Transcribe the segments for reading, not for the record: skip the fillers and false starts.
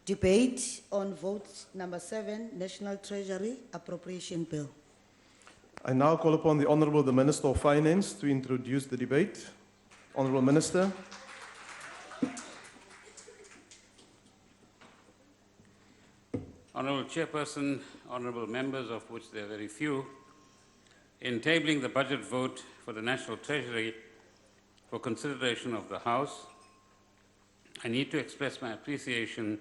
Debate on vote number 7, National Treasury Appropriation Bill. I now call upon the Honourable the Minister of Finance to introduce the debate. Honourable Minister. Honourable Chairperson, honourable members, of which there are very few, in tabling the budget vote for the National Treasury for consideration of the House, I need to express my appreciation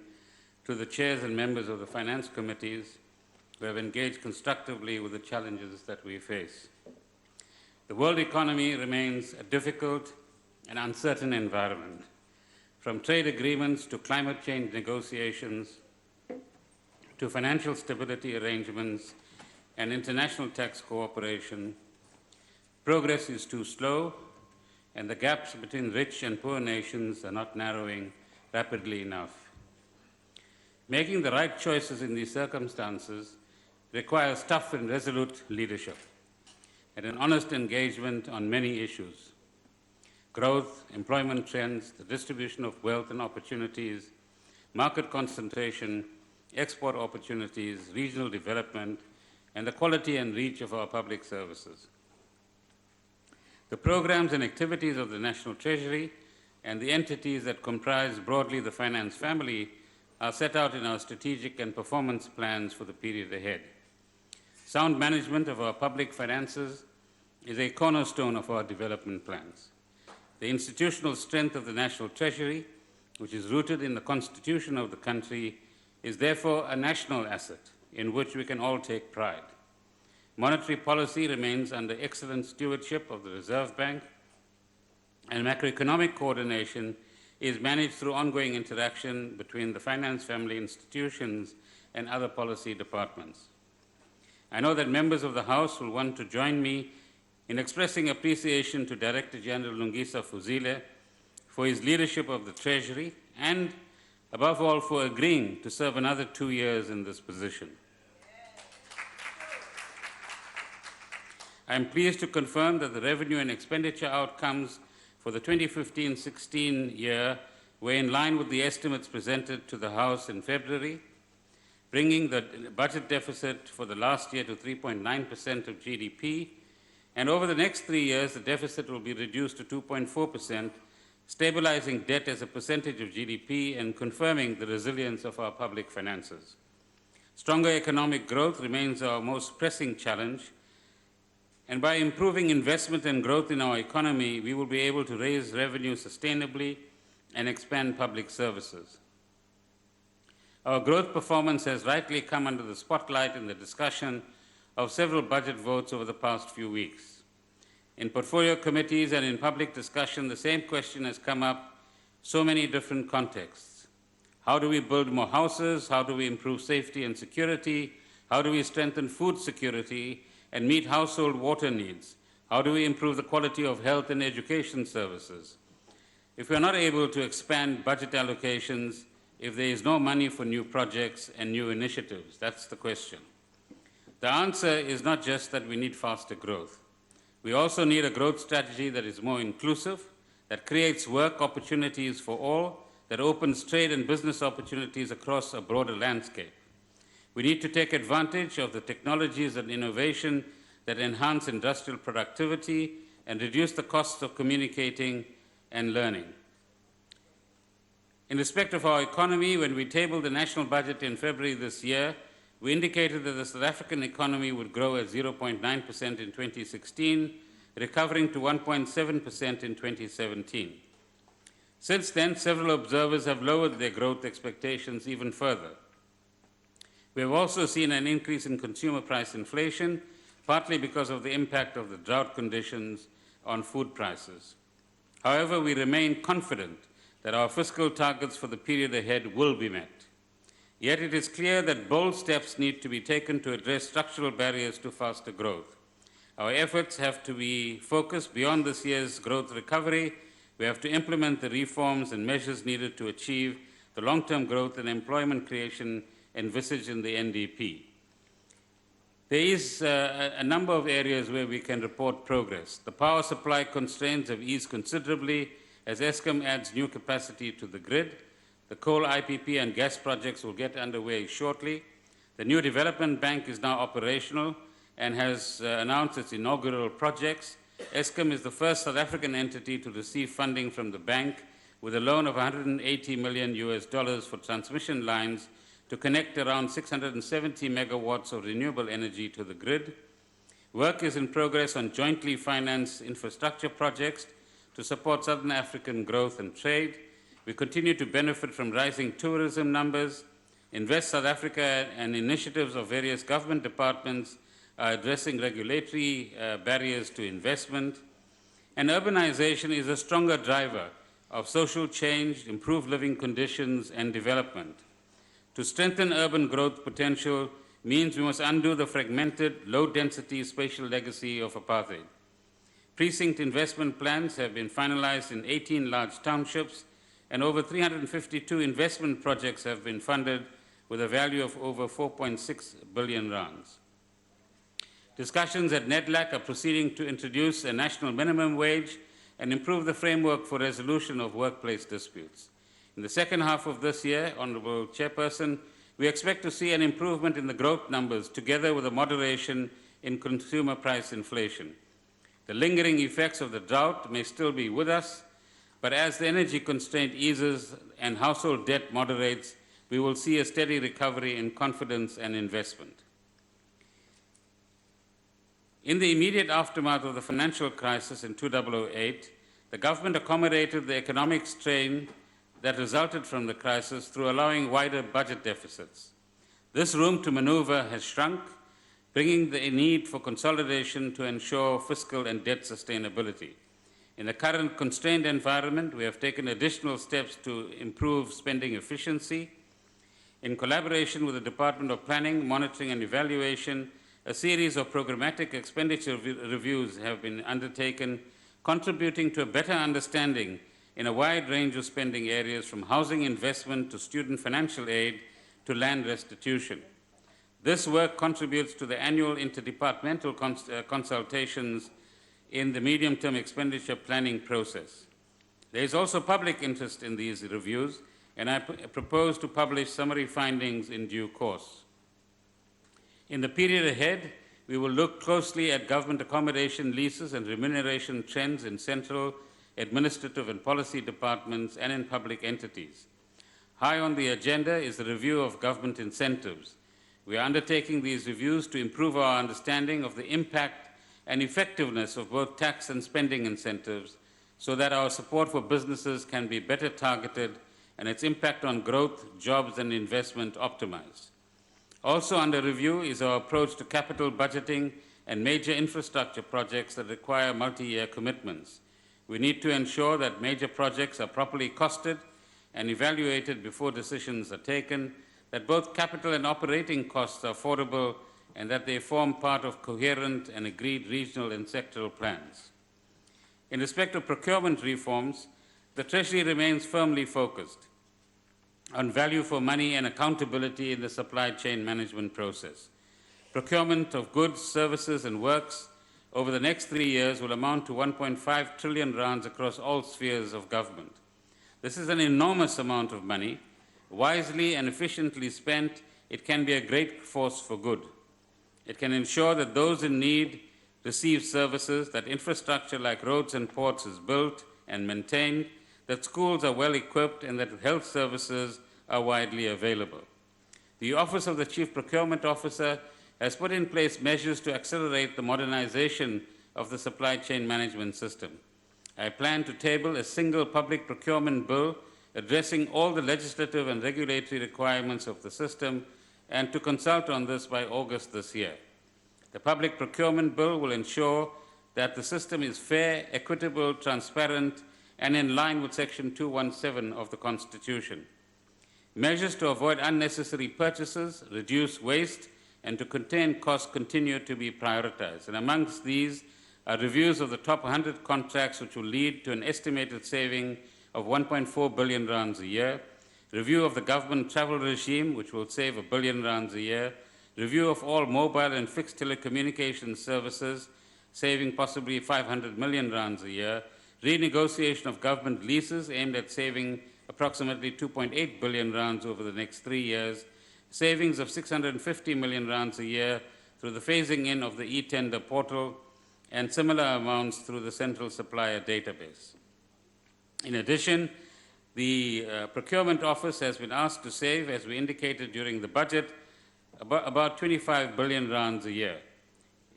to the chairs and members of the finance committees who have engaged constructively with the challenges that we face. The world economy remains a difficult and uncertain environment. From trade agreements to climate change negotiations, to financial stability arrangements and international tax cooperation, progress is too slow, and the gaps between rich and poor nations are not narrowing rapidly enough. Making the right choices in these circumstances requires tough and resolute leadership and an honest engagement on many issues: growth, employment trends, the distribution of wealth and opportunities, market concentration, export opportunities, regional development, and the quality and reach of our public services. The programs and activities of the National Treasury and the entities that comprise broadly the finance family are set out in our strategic and performance plans for the period ahead. Sound management of our public finances is a cornerstone of our development plans. The institutional strength of the National Treasury, which is rooted in the Constitution of the country, is therefore a national asset in which we can all take pride. Monetary policy remains under excellent stewardship of the Reserve Bank, and macroeconomic coordination is managed through ongoing interaction between the finance family institutions and other policy departments. I know that members of the House will want to join me in expressing appreciation to Director General Lungisa Fuzile for his leadership of the Treasury and, above all, for agreeing to serve another 2 years in this position. I am pleased to confirm that the revenue and expenditure outcomes for the 2015-16 year were in line with the estimates presented to the House in February, bringing the budget deficit for the last year to 3.9% of GDP, and over the next 3 years, the deficit will be reduced to 2.4%, stabilizing debt as a percentage of GDP and confirming the resilience of our public finances. Stronger economic growth remains our most pressing challenge, and by improving investment and growth in our economy, we will be able to raise revenue sustainably and expand public services. Our growth performance has rightly come under the spotlight in the discussion of several budget votes over the past few weeks. In portfolio committees and in public discussion, the same question has come up so many different contexts. How do we build more houses? How do we improve safety and security? How do we strengthen food security and meet household water needs? How do we improve the quality of health and education services? If we are not able to expand budget allocations, if there is no money for new projects and new initiatives, that's the question. The answer is not just that we need faster growth. We also need a growth strategy that is more inclusive, that creates work opportunities for all, that opens trade and business opportunities across a broader landscape. We need to take advantage of the technologies and innovation that enhance industrial productivity and reduce the costs of communicating and learning. In respect of our economy, when we tabled the national budget in February this year, we indicated that the South African economy would grow at 0.9% in 2016, recovering to 1.7% in 2017. Since then, several observers have lowered their growth expectations even further. We have also seen an increase in consumer price inflation, partly because of the impact of the drought conditions on food prices. However, we remain confident that our fiscal targets for the period ahead will be met. Yet it is clear that bold steps need to be taken to address structural barriers to faster growth. Our efforts have to be focused beyond this year's growth recovery. We have to implement the reforms and measures needed to achieve the long-term growth and employment creation envisaged in the NDP. There is a number of areas where we can report progress. The power supply constraints have eased considerably as Eskom adds new capacity to the grid. The coal IPP and gas projects will get underway shortly. The new development bank is now operational and has announced its inaugural projects. Eskom is the first South African entity to receive funding from the bank with a loan of $180 million for transmission lines to connect around 670 megawatts of renewable energy to the grid. Work is in progress on jointly financed infrastructure projects to support Southern African growth and trade. We continue to benefit from rising tourism numbers. Invest South Africa and initiatives of various government departments are addressing regulatory barriers to investment. And urbanization is a stronger driver of social change, improved living conditions, and development. To strengthen urban growth potential means we must undo the fragmented, low-density spatial legacy of apartheid. Precinct investment plans have been finalized in 18 large townships, and over 352 investment projects have been funded with a value of over 4.6 billion rands. Discussions at NEDLAC are proceeding to introduce a national minimum wage and improve the framework for resolution of workplace disputes. In the second half of this year, Honourable Chairperson, we expect to see an improvement in the growth numbers together with a moderation in consumer price inflation. The lingering effects of the drought may still be with us, but as the energy constraint eases and household debt moderates, we will see a steady recovery in confidence and investment. In the immediate aftermath of the financial crisis in 2008, the government accommodated the economic strain that resulted from the crisis through allowing wider budget deficits. This room to maneuver has shrunk, bringing the need for consolidation to ensure fiscal and debt sustainability. In the current constrained environment, we have taken additional steps to improve spending efficiency. In collaboration with the Department of Planning, Monitoring and Evaluation, a series of programmatic expenditure reviews have been undertaken, contributing to a better understanding in a wide range of spending areas, from housing investment to student financial aid to land restitution. This work contributes to the annual interdepartmental consultations in the medium-term expenditure planning process. There is also public interest in these reviews, and I propose to publish summary findings in due course. In the period ahead, we will look closely at government accommodation leases and remuneration trends in central, administrative and policy departments and in public entities. High on the agenda is the review of government incentives. We are undertaking these reviews to improve our understanding of the impact and effectiveness of both tax and spending incentives so that our support for businesses can be better targeted and its impact on growth, jobs and investment optimized. Also under review is our approach to capital budgeting and major infrastructure projects that require multi-year commitments. We need to ensure that major projects are properly costed and evaluated before decisions are taken, that both capital and operating costs are affordable, and that they form part of coherent and agreed regional and sectoral plans. In respect of procurement reforms, the Treasury remains firmly focused on value for money and accountability in the supply chain management process. Procurement of goods, services and works over the next 3 years will amount to 1.5 trillion rands across all spheres of government. This is an enormous amount of money. Wisely and efficiently spent, it can be a great force for good. It can ensure that those in need receive services, that infrastructure like roads and ports is built and maintained, that schools are well equipped, and that health services are widely available. The Office of the Chief Procurement Officer has put in place measures to accelerate the modernization of the supply chain management system. I plan to table a single public procurement bill addressing all the legislative and regulatory requirements of the system, and to consult on this by August this year. The public procurement bill will ensure that the system is fair, equitable, transparent, and in line with Section 217 of the Constitution. Measures to avoid unnecessary purchases, reduce waste, and to contain costs continue to be prioritized. And amongst these are reviews of the top 100 contracts, which will lead to an estimated saving of 1.4 billion rands a year, review of the government travel regime, which will save 1 billion rands a year, review of all mobile and fixed telecommunications services, saving possibly 500 million rands a year, renegotiation of government leases aimed at saving approximately 2.8 billion rands over the next 3 years, savings of 650 million rands a year through the phasing in of the e-tender portal, and similar amounts through the central supplier database. In addition, the Procurement Office has been asked to save, as we indicated during the budget, about 25 billion rands a year.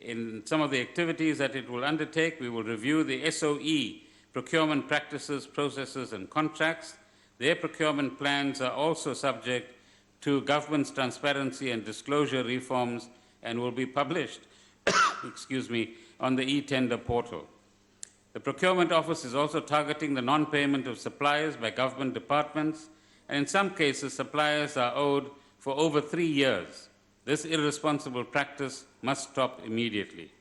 In some of the activities that it will undertake, we will review the SOE procurement practices, processes, and contracts. Their procurement plans are also subject to government's transparency and disclosure reforms and will be published on the e-tender portal. The Procurement Office is also targeting the non-payment of suppliers by government departments, and in some cases, suppliers are owed for over 3 years. This irresponsible practice must stop immediately.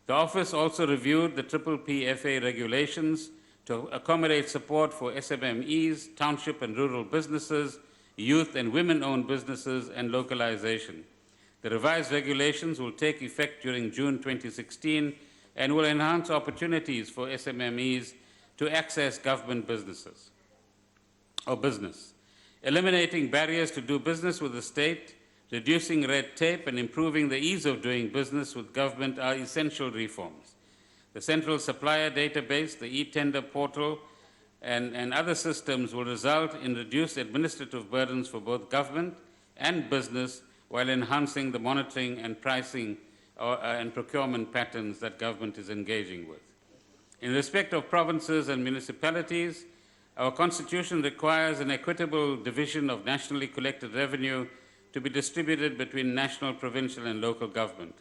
The Office also reviewed the PPPFA regulations to accommodate support for SMMEs, township and rural businesses, youth and women-owned businesses, and localization. The revised regulations will take effect during June 2016 and will enhance opportunities for SMMEs to access government business, eliminating barriers to do business with the state, reducing red tape, and improving the ease of doing business with government are essential reforms. The central supplier database, the e-tender portal, and other systems will result in reduced administrative burdens for both government and business while enhancing the monitoring and pricing and procurement patterns that government is engaging with. In respect of provinces and municipalities, our Constitution requires an equitable division of nationally collected revenue to be distributed between national, provincial, and local government.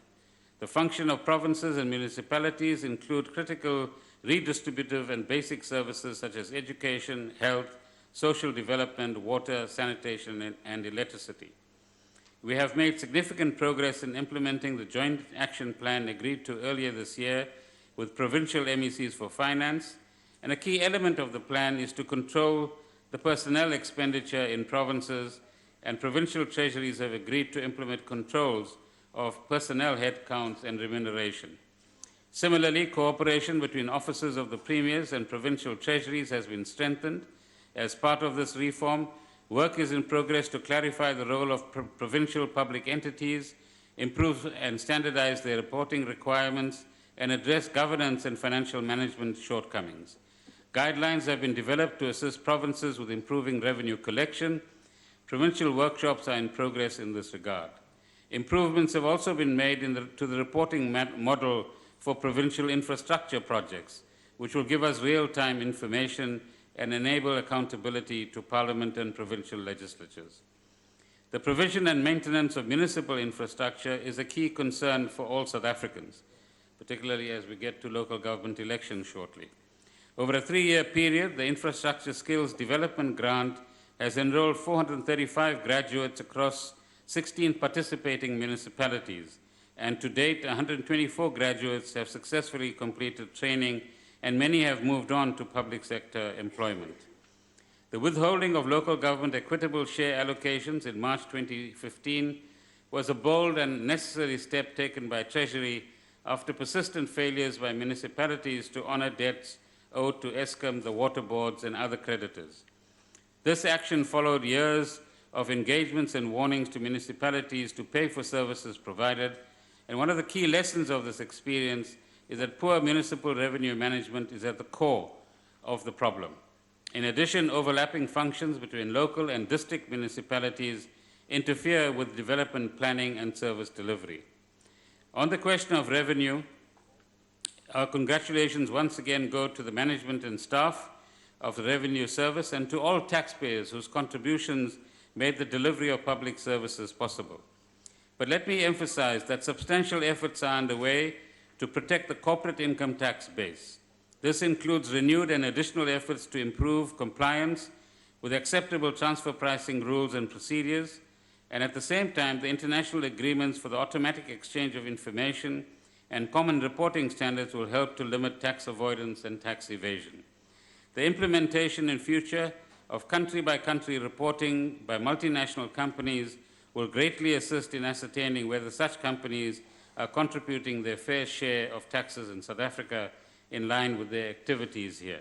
The function of provinces and municipalities include critical redistributive and basic services such as education, health, social development, water, sanitation, and electricity. We have made significant progress in implementing the joint action plan agreed to earlier this year with provincial MECs for finance, and a key element of the plan is to control the personnel expenditure in provinces, and provincial treasuries have agreed to implement controls of personnel headcounts and remuneration. Similarly, cooperation between offices of the premiers and provincial treasuries has been strengthened. As part of this reform, work is in progress to clarify the role of provincial public entities, improve and standardize their reporting requirements, and address governance and financial management shortcomings. Guidelines have been developed to assist provinces with improving revenue collection. Provincial workshops are in progress in this regard. Improvements have also been made to the reporting model for provincial infrastructure projects, which will give us real-time information and enable accountability to Parliament and provincial legislatures. The provision and maintenance of municipal infrastructure is a key concern for all South Africans, particularly as we get to local government elections shortly. Over a 3-year period, the Infrastructure Skills Development Grant has enrolled 435 graduates across 16 participating municipalities, and to date, 124 graduates have successfully completed training, and many have moved on to public sector employment. The withholding of local government equitable share allocations in March 2015 was a bold and necessary step taken by Treasury after persistent failures by municipalities to honor debts owed to Eskom, the water boards, and other creditors. This action followed years of engagements and warnings to municipalities to pay for services provided, and one of the key lessons of this experience is that poor municipal revenue management is at the core of the problem. In addition, overlapping functions between local and district municipalities interfere with development planning and service delivery. On the question of revenue, our congratulations once again go to the management and staff of the Revenue Service and to all taxpayers whose contributions made the delivery of public services possible. But let me emphasize that substantial efforts are underway to protect the corporate income tax base. This includes renewed and additional efforts to improve compliance with acceptable transfer pricing rules and procedures, and at the same time, the international agreements for the automatic exchange of information and common reporting standards will help to limit tax avoidance and tax evasion. The implementation in future of country-by-country reporting by multinational companies will greatly assist in ascertaining whether such companies are contributing their fair share of taxes in South Africa in line with their activities here.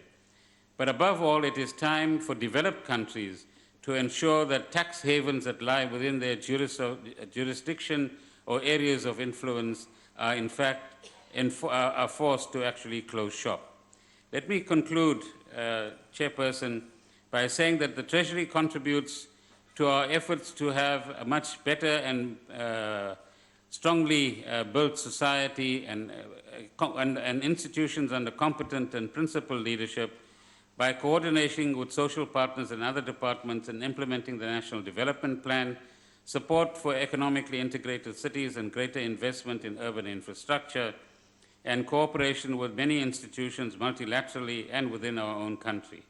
But above all, it is time for developed countries to ensure that tax havens that lie within their jurisdiction or areas of influence are in fact are forced to actually close shop. Let me conclude, Chairperson, by saying that the Treasury contributes to our efforts to have a much better and strongly built society and institutions under competent and principled leadership by coordinating with social partners and other departments in implementing the National Development Plan, support for economically integrated cities and greater investment in urban infrastructure, and cooperation with many institutions multilaterally and within our own country.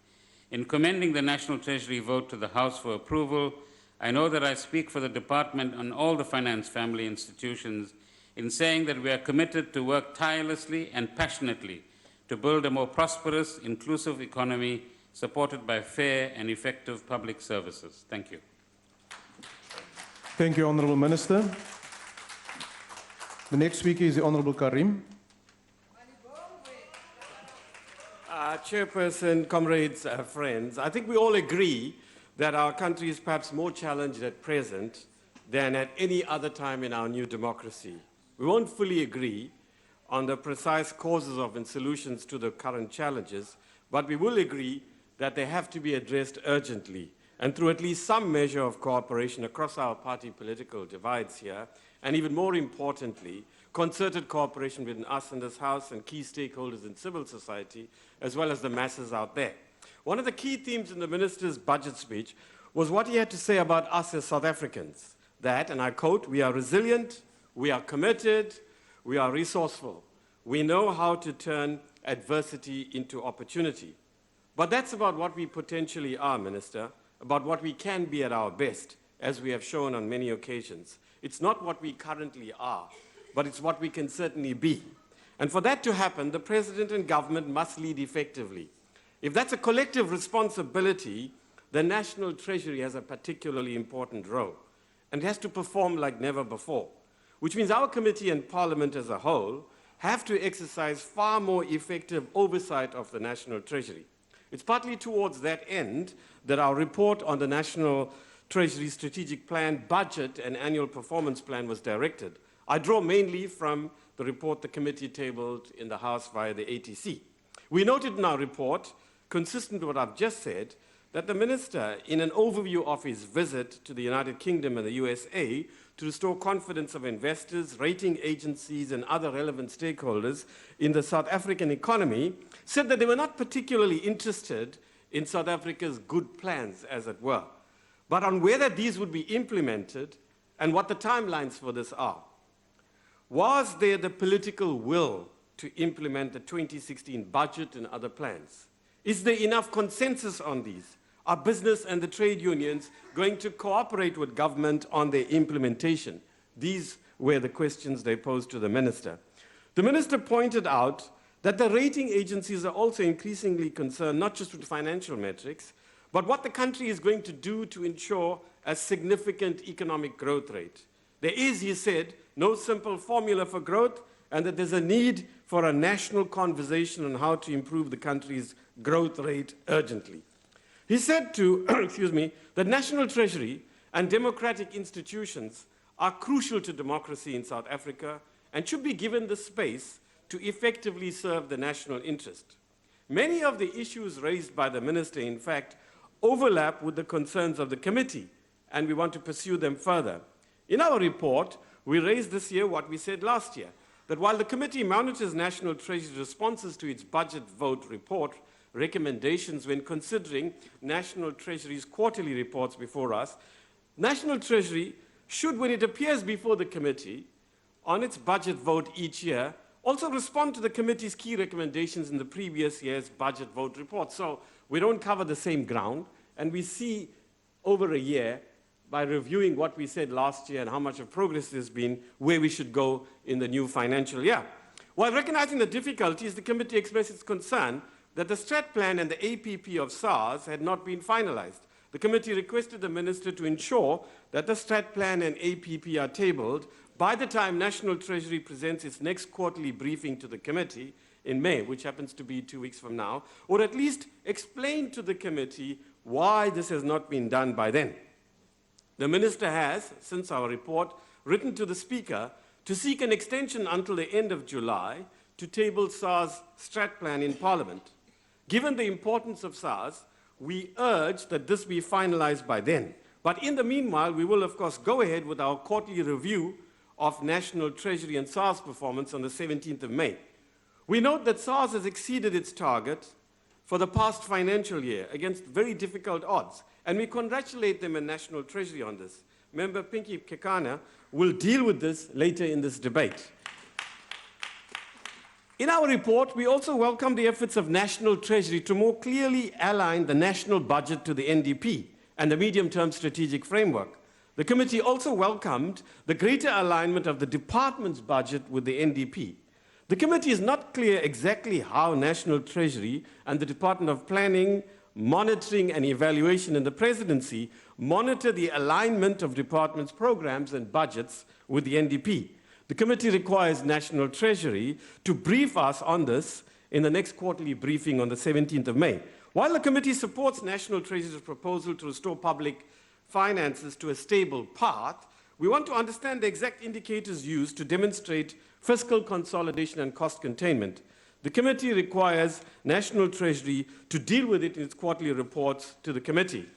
In commending the National Treasury vote to the House for approval, I know that I speak for the Department and all the finance family institutions in saying that we are committed to work tirelessly and passionately to build a more prosperous, inclusive economy supported by fair and effective public services. Thank you. Thank you, Honourable Minister. The next speaker is the Honourable Karim. Chairperson, comrades, friends, I think we all agree that our country is perhaps more challenged at present than at any other time in our new democracy. We won't fully agree on the precise causes of and solutions to the current challenges, but we will agree that they have to be addressed urgently and through at least some measure of cooperation across our party political divides here, and even more importantly, concerted cooperation between us in this House and key stakeholders in civil society, as well as the masses out there. One of the key themes in the Minister's budget speech was what he had to say about us as South Africans, that, and I quote, "We are resilient, we are committed, we are resourceful. We know how to turn adversity into opportunity." But that's about what we potentially are, Minister, about what we can be at our best, as we have shown on many occasions. It's not what we currently are, but it's what we can certainly be. And for that to happen, the President and government must lead effectively. If that's a collective responsibility, the National Treasury has a particularly important role and has to perform like never before, which means our committee and Parliament as a whole have to exercise far more effective oversight of the National Treasury. It's partly towards that end that our report on the National Treasury Strategic Plan, Budget and Annual Performance Plan was directed. I draw mainly from the report the committee tabled in the House via the ATC. We noted in our report, consistent with what I've just said, that the Minister, in an overview of his visit to the United Kingdom and the USA to restore confidence of investors, rating agencies, and other relevant stakeholders in the South African economy, said that they were not particularly interested in South Africa's good plans, as it were, but on whether these would be implemented and what the timelines for this are. Was there the political will to implement the 2016 budget and other plans? Is there enough consensus on these? Are business and the trade unions going to cooperate with government on their implementation? These were the questions they posed to the Minister. The Minister pointed out that the rating agencies are also increasingly concerned not just with financial metrics, but what the country is going to do to ensure a significant economic growth rate. There is, he said, no simple formula for growth, and that there's a need for a national conversation on how to improve the country's growth rate urgently. He said to, the National Treasury and democratic institutions are crucial to democracy in South Africa and should be given the space to effectively serve the national interest. Many of the issues raised by the Minister, in fact, overlap with the concerns of the committee, and we want to pursue them further. In our report, we raised this year what we said last year, that while the committee monitors National Treasury's responses to its budget vote report recommendations when considering National Treasury's quarterly reports before us, National Treasury should, when it appears before the committee on its budget vote each year, also respond to the committee's key recommendations in the previous year's budget vote report. So we don't cover the same ground, and we see over a year, by reviewing what we said last year and how much of progress there's been, where we should go in the new financial year. While recognizing the difficulties, the committee expressed its concern that the Strat Plan and the APP of SARS had not been finalized. The committee requested the Minister to ensure that the Strat Plan and APP are tabled by the time National Treasury presents its next quarterly briefing to the committee in May, which happens to be 2 weeks from now, or at least explain to the committee why this has not been done by then. The Minister has, since our report, written to the Speaker to seek an extension until the end of July to table SARS strat plan in Parliament. Given the importance of SARS, we urge that this be finalized by then. But in the meanwhile, we will, of course, go ahead with our quarterly review of National Treasury and SARS performance on the 17th of May. We note that SARS has exceeded its target for the past financial year against very difficult odds, and we congratulate them in National Treasury on this. Member Pinky Kekana will deal with this later in this debate. In our report, we also welcome the efforts of National Treasury to more clearly align the national budget to the NDP and the medium-term strategic framework. The committee also welcomed the greater alignment of the department's budget with the NDP. The committee is not clear exactly how National Treasury and the Department of Planning, Monitoring and Evaluation in the Presidency monitor the alignment of departments' programs and budgets with the NDP. The committee requires National Treasury to brief us on this in the next quarterly briefing on the 17th of May. While the committee supports National Treasury's proposal to restore public finances to a stable path, we want to understand the exact indicators used to demonstrate fiscal consolidation and cost containment. The committee requires National Treasury to deal with it in its quarterly reports to the committee.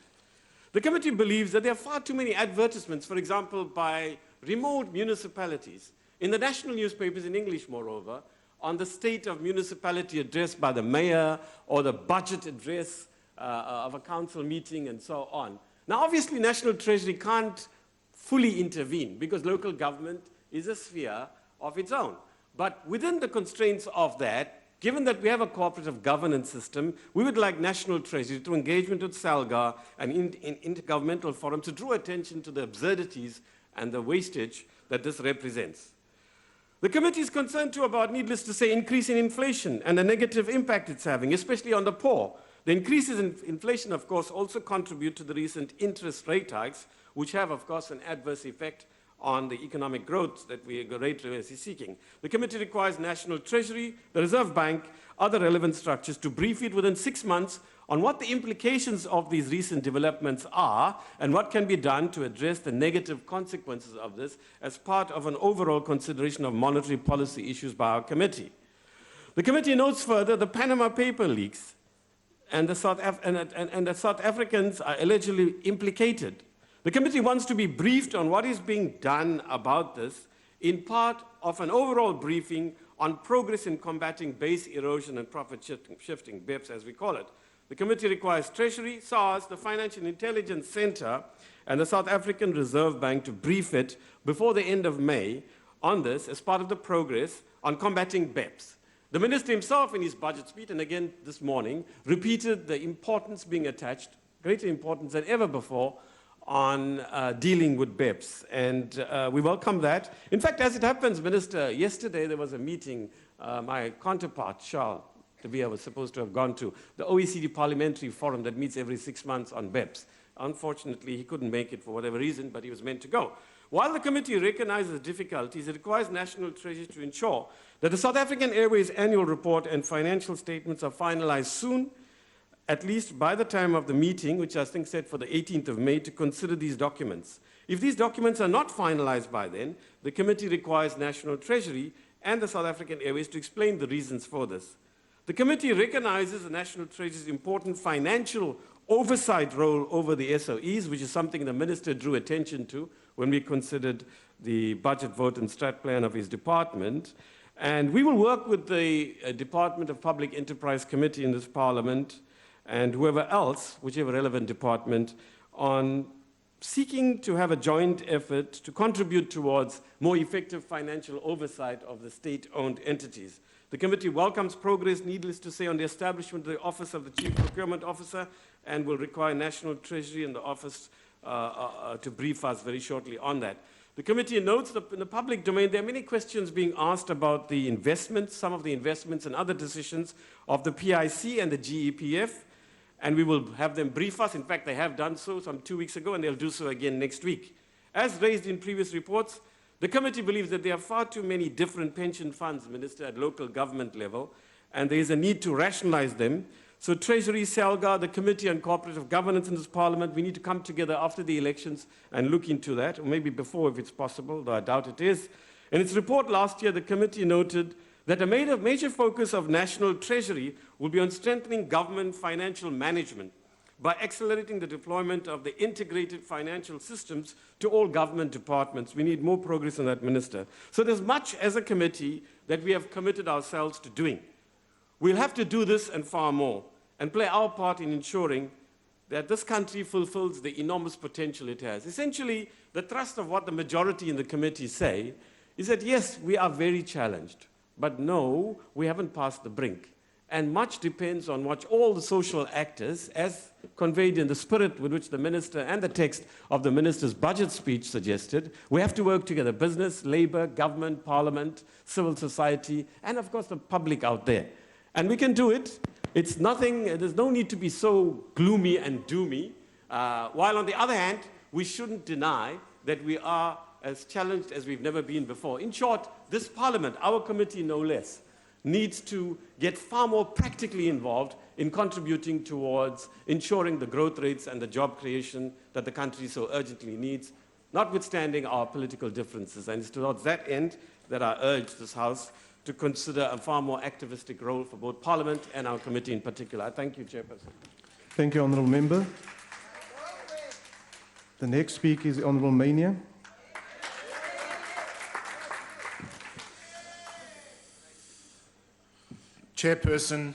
The committee believes that there are far too many advertisements, for example, by remote municipalities, in the national newspapers in English, moreover, on the state of municipality address by the mayor or the budget address of a council meeting and so on. Now, obviously, National Treasury can't fully intervene because local government is a sphere of its own. But within the constraints of that, given that we have a cooperative governance system, we would like National Treasury, through engagement with SALGA and in intergovernmental forums, to draw attention to the absurdities and the wastage that this represents. The committee is concerned too about, needless to say, increase in inflation and the negative impact it's having, especially on the poor. The increases in inflation, of course, also contribute to the recent interest rate hikes, which have, of course, an adverse effect on the economic growth that we are seeking. The committee requires National Treasury, the Reserve Bank, other relevant structures to brief it within 6 months on what the implications of these recent developments are and what can be done to address the negative consequences of this as part of an overall consideration of monetary policy issues by our committee. The committee notes further the Panama paper leaks and the South Africans are allegedly implicated. The committee wants to be briefed on what is being done about this in part of an overall briefing on progress in combating base erosion and profit shifting, BEPS as we call it. The committee requires Treasury, SARS, the Financial Intelligence Center, and the South African Reserve Bank to brief it before the end of May on this as part of the progress on combating BEPS. The minister himself in his budget speech, and again this morning, repeated the importance being attached, greater importance than ever before, on dealing with BEPS, and we welcome that. In fact, as it happens, Minister, yesterday there was a meeting, my counterpart, Charles De Beer, was supposed to have gone to, the OECD Parliamentary Forum that meets every 6 months on BEPS. Unfortunately, he couldn't make it for whatever reason, but he was meant to go. While the committee recognizes the difficulties, it requires National Treasury to ensure that the South African Airways annual report and financial statements are finalized soon, at least by the time of the meeting, which I think set for the 18th of May, to consider these documents. If these documents are not finalized by then, the committee requires National Treasury and the South African Airways to explain the reasons for this. The committee recognizes the National Treasury's important financial oversight role over the SOEs, which is something the minister drew attention to when we considered the budget vote and strat plan of his department. And we will work with the Department of Public Enterprise Committee in this parliament and whoever else, whichever relevant department, on seeking to have a joint effort to contribute towards more effective financial oversight of the state-owned entities. The committee welcomes progress, needless to say, on the establishment of the Office of the Chief Procurement Officer and will require National Treasury and the Office to brief us very shortly on that. The committee notes that in the public domain, there are many questions being asked about the investments, some of the investments and other decisions of the PIC and the GEPF, and we will have them brief us. In fact, they have done so some 2 weeks ago, and they'll do so again next week. As raised in previous reports, the committee believes that there are far too many different pension funds, Minister, at local government level, and there is a need to rationalize them. So Treasury, Selga, the Committee on Cooperative Governance in this Parliament, we need to come together after the elections and look into that, or maybe before if it's possible, though I doubt it is. In its report last year, the committee noted that a major focus of National Treasury will be on strengthening government financial management by accelerating the deployment of the integrated financial systems to all government departments. We need more progress on that, Minister. So there's much as a committee that we have committed ourselves to doing. We'll have to do this and far more, and play our part in ensuring that this country fulfills the enormous potential it has. Essentially, the thrust of what the majority in the committee say is that, yes, we are very challenged, but no, we haven't passed the brink. And much depends on what all the social actors, as conveyed in the spirit with which the minister and the text of the minister's budget speech suggested, we have to work together, business, labor, government, parliament, civil society, and of course the public out there. And we can do it. It's nothing, there's no need to be so gloomy and doomy, while on the other hand, we shouldn't deny that we are as challenged as we've never been before. In short, this Parliament, our committee no less, needs to get far more practically involved in contributing towards ensuring the growth rates and the job creation that the country so urgently needs, notwithstanding our political differences. And it's towards that end that I urge this House to consider a far more activistic role for both Parliament and our committee in particular. I thank you, Chairperson. Thank you, Honourable Member. The next speaker is the Honourable Mania. Chairperson,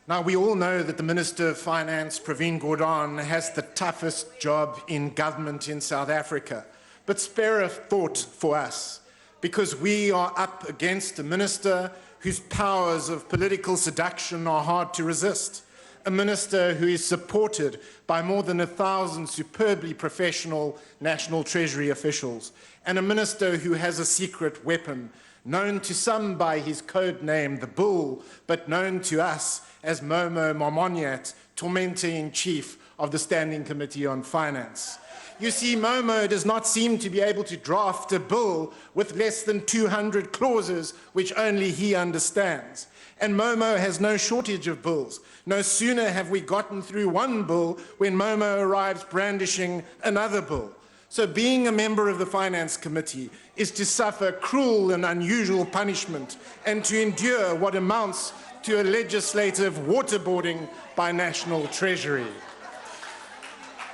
now we all know that the Minister of Finance, Pravin Gordhan, has the toughest job in government in South Africa. But spare a thought for us, because we are up against a minister whose powers of political seduction are hard to resist, a minister who is supported by more than 1,000 superbly professional National Treasury officials, and a minister who has a secret weapon, known to some by his code name, the Bull, but known to us as Momo Momonyat, Tormentor-in-Chief of the Standing Committee on Finance. You see, Momo does not seem to be able to draft a bill with less than 200 clauses, which only he understands. And Momo has no shortage of bills. No sooner have we gotten through one bill when Momo arrives brandishing another bill. So being a member of the Finance Committee is to suffer cruel and unusual punishment and to endure what amounts to a legislative waterboarding by National Treasury.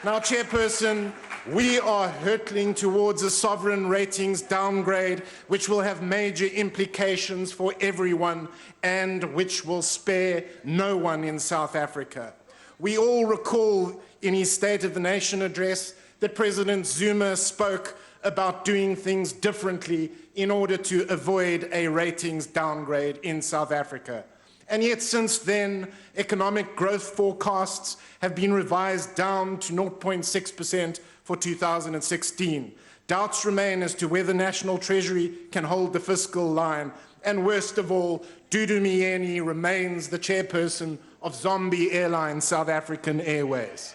Now, Chairperson, we are hurtling towards a sovereign ratings downgrade which will have major implications for everyone and which will spare no one in South Africa. We all recall in his State of the Nation address that President Zuma spoke about doing things differently in order to avoid a ratings downgrade in South Africa. And yet since then, economic growth forecasts have been revised down to 0.6% for 2016. Doubts remain as to whether National Treasury can hold the fiscal line. And worst of all, Dudu Myeni remains the chairperson of Zombie Airlines South African Airways.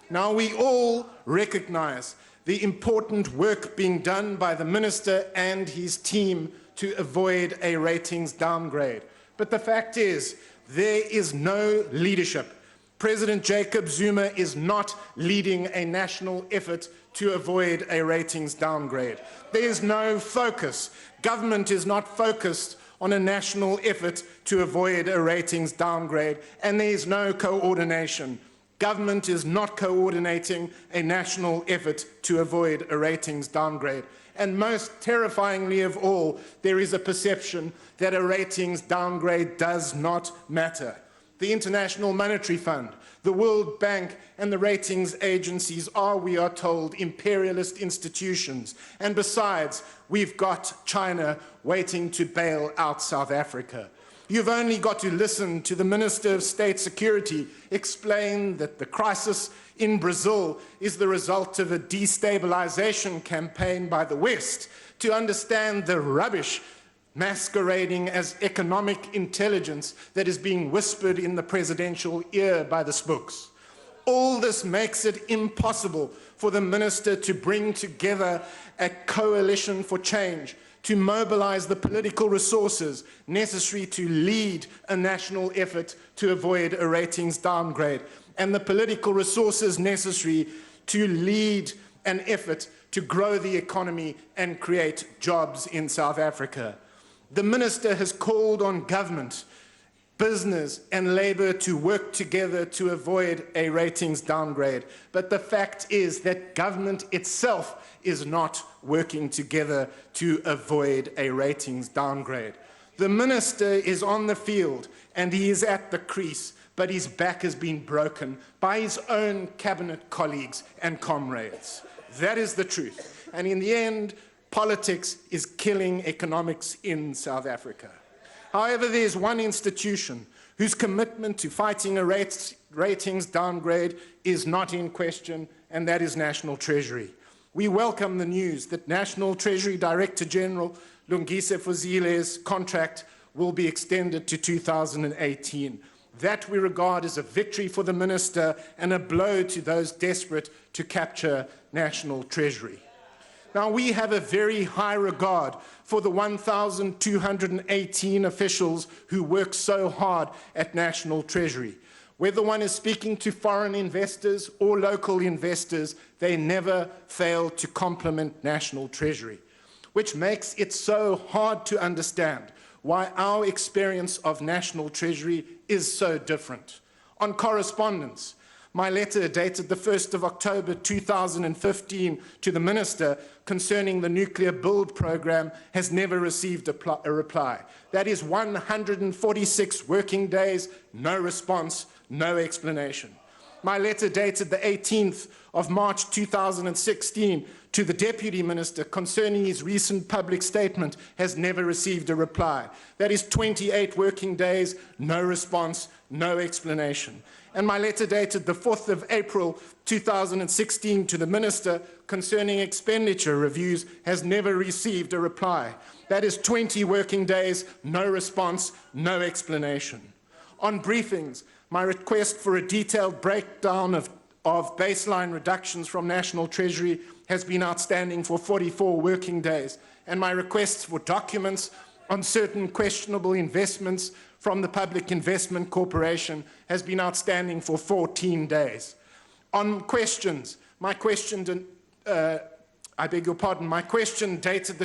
Now, we all recognize the important work being done by the minister and his team to avoid a ratings downgrade. But the fact is, there is no leadership. President Jacob Zuma is not leading a national effort to avoid a ratings downgrade. There is no focus. Government is not focused on a national effort to avoid a ratings downgrade, and there is no coordination. Government is not coordinating a national effort to avoid a ratings downgrade. And most terrifyingly of all, there is a perception that a ratings downgrade does not matter. The International Monetary Fund, the World Bank, and the ratings agencies are, we are told, imperialist institutions. And besides, we've got China waiting to bail out South Africa. You've only got to listen to the Minister of State Security explain that the crisis in Brazil is the result of a destabilization campaign by the West to understand the rubbish masquerading as economic intelligence that is being whispered in the presidential ear by the spooks. All this makes it impossible for the minister to bring together a coalition for change, to mobilize the political resources necessary to lead a national effort to avoid a ratings downgrade, and the political resources necessary to lead an effort to grow the economy and create jobs in South Africa. The minister has called on government, business and labour to work together to avoid a ratings downgrade. But the fact is that government itself is not working together to avoid a ratings downgrade. The minister is on the field and he is at the crease, but his back has been broken by his own cabinet colleagues and comrades. That is the truth. And in the end, politics is killing economics in South Africa. However, there's one institution whose commitment to fighting a ratings downgrade is not in question, and that is National Treasury. We welcome the news that National Treasury Director General Lungise Fuzile's contract will be extended to 2018. That we regard as a victory for the minister and a blow to those desperate to capture National Treasury. Now, we have a very high regard for the 1,218 officials who work so hard at National Treasury. Whether one is speaking to foreign investors or local investors, they never fail to compliment National Treasury, which makes it so hard to understand why our experience of National Treasury is so different. On correspondence, my letter dated the 1st of October 2015 to the Minister concerning the nuclear build program has never received a reply. That is 146 working days, no response, no explanation. My letter dated the 18th of March 2016 to the Deputy Minister concerning his recent public statement has never received a reply. That is 28 working days, no response, no explanation. And my letter dated the 4th of April 2016 to the Minister concerning expenditure reviews has never received a reply. That is 20 working days, no response, no explanation. On briefings, my request for a detailed breakdown of baseline reductions from National Treasury has been outstanding for 44 working days, and my requests for documents on certain questionable investments from the Public Investment Corporation has been outstanding for 14 days. On questions, my question dated the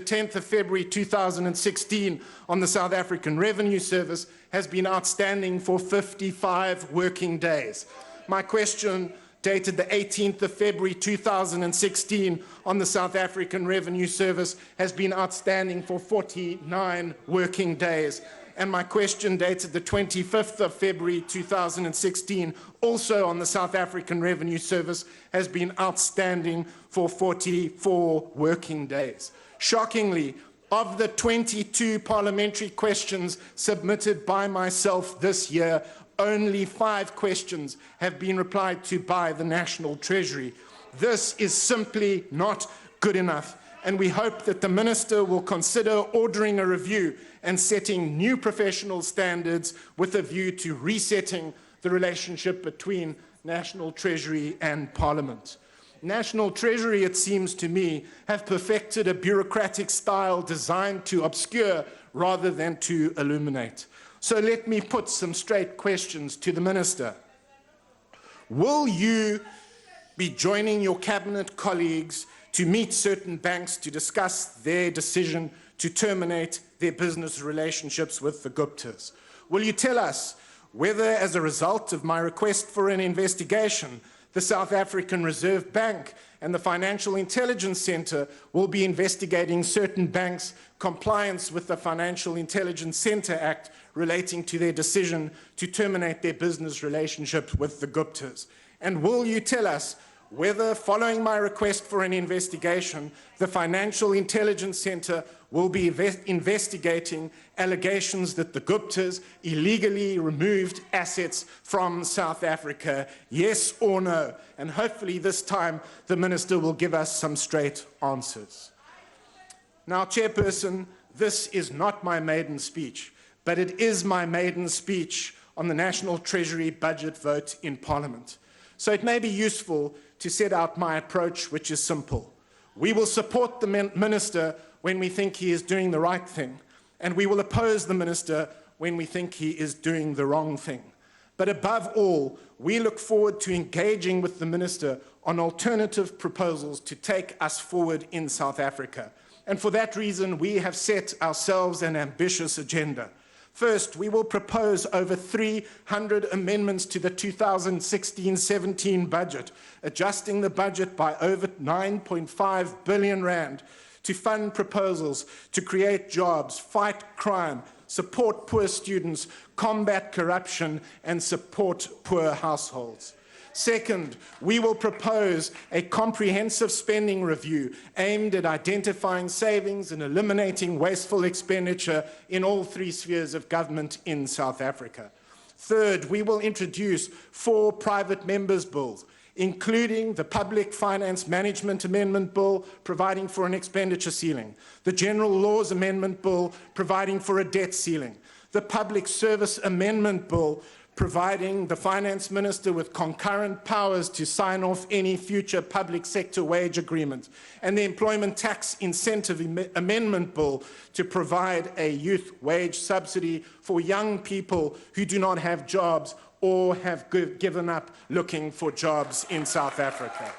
10th of February 2016 on the South African Revenue Service has been outstanding for 55 working days. My question dated the 18th of February 2016 on the South African Revenue Service has been outstanding for 49 working days. And my question dated the 25th of February 2016, also on the South African Revenue Service, has been outstanding for 44 working days. Shockingly, of the 22 parliamentary questions submitted by myself this year, only 5 questions have been replied to by the National Treasury. This is simply not good enough, and we hope that the Minister will consider ordering a review and setting new professional standards with a view to resetting the relationship between National Treasury and Parliament. National Treasury, it seems to me, have perfected a bureaucratic style designed to obscure rather than to illuminate. So let me put some straight questions to the Minister. Will you be joining your cabinet colleagues to meet certain banks to discuss their decision to terminate their business relationships with the Guptas? Will you tell us whether, as a result of my request for an investigation, the South African Reserve Bank and the Financial Intelligence Centre will be investigating certain banks' compliance with the Financial Intelligence Centre Act relating to their decision to terminate their business relationships with the Guptas? And will you tell us whether, following my request for an investigation, the Financial Intelligence Centre will be investigating allegations that the Guptas illegally removed assets from South Africa, yes or no? And hopefully this time the Minister will give us some straight answers. Now, Chairperson, this is not my maiden speech, but it is my maiden speech on the National Treasury budget vote in Parliament. So it may be useful to set out my approach, which is simple. We will support the minister when we think he is doing the right thing, and we will oppose the minister when we think he is doing the wrong thing. But above all, we look forward to engaging with the minister on alternative proposals to take us forward in South Africa. And for that reason, we have set ourselves an ambitious agenda. First, we will propose over 300 amendments to the 2016-17 budget, adjusting the budget by over 9.5 billion rand to fund proposals to create jobs, fight crime, support poor students, combat corruption, and support poor households. Second, we will propose a comprehensive spending review aimed at identifying savings and eliminating wasteful expenditure in all three spheres of government in South Africa. Third, we will introduce 4 private members' bills, including the Public Finance Management Amendment Bill, providing for an expenditure ceiling, the General Laws Amendment Bill, providing for a debt ceiling, the Public Service Amendment Bill, providing the Finance Minister with concurrent powers to sign off any future public sector wage agreement, and the Employment Tax Incentive Amendment Bill to provide a youth wage subsidy for young people who do not have jobs or have given up looking for jobs in South Africa.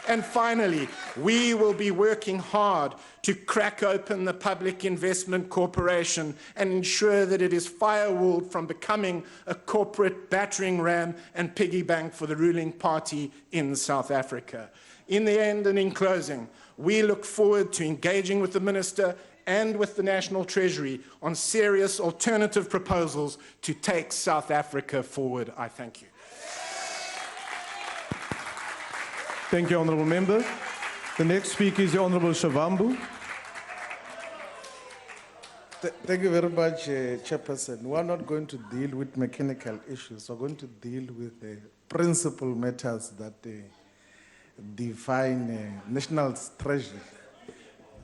And finally, we will be working hard to crack open the Public Investment Corporation and ensure that it is firewalled from becoming a corporate battering ram and piggy bank for the ruling party in South Africa. In the end and in closing, we look forward to engaging with the Minister and with the National Treasury on serious alternative proposals to take South Africa forward. I thank you. Thank you, Honourable Member. The next speaker is the Honourable Shavambu. Thank you very much, Chairperson. We are not going to deal with mechanical issues. We're going to deal with principal matters that define National Treasury,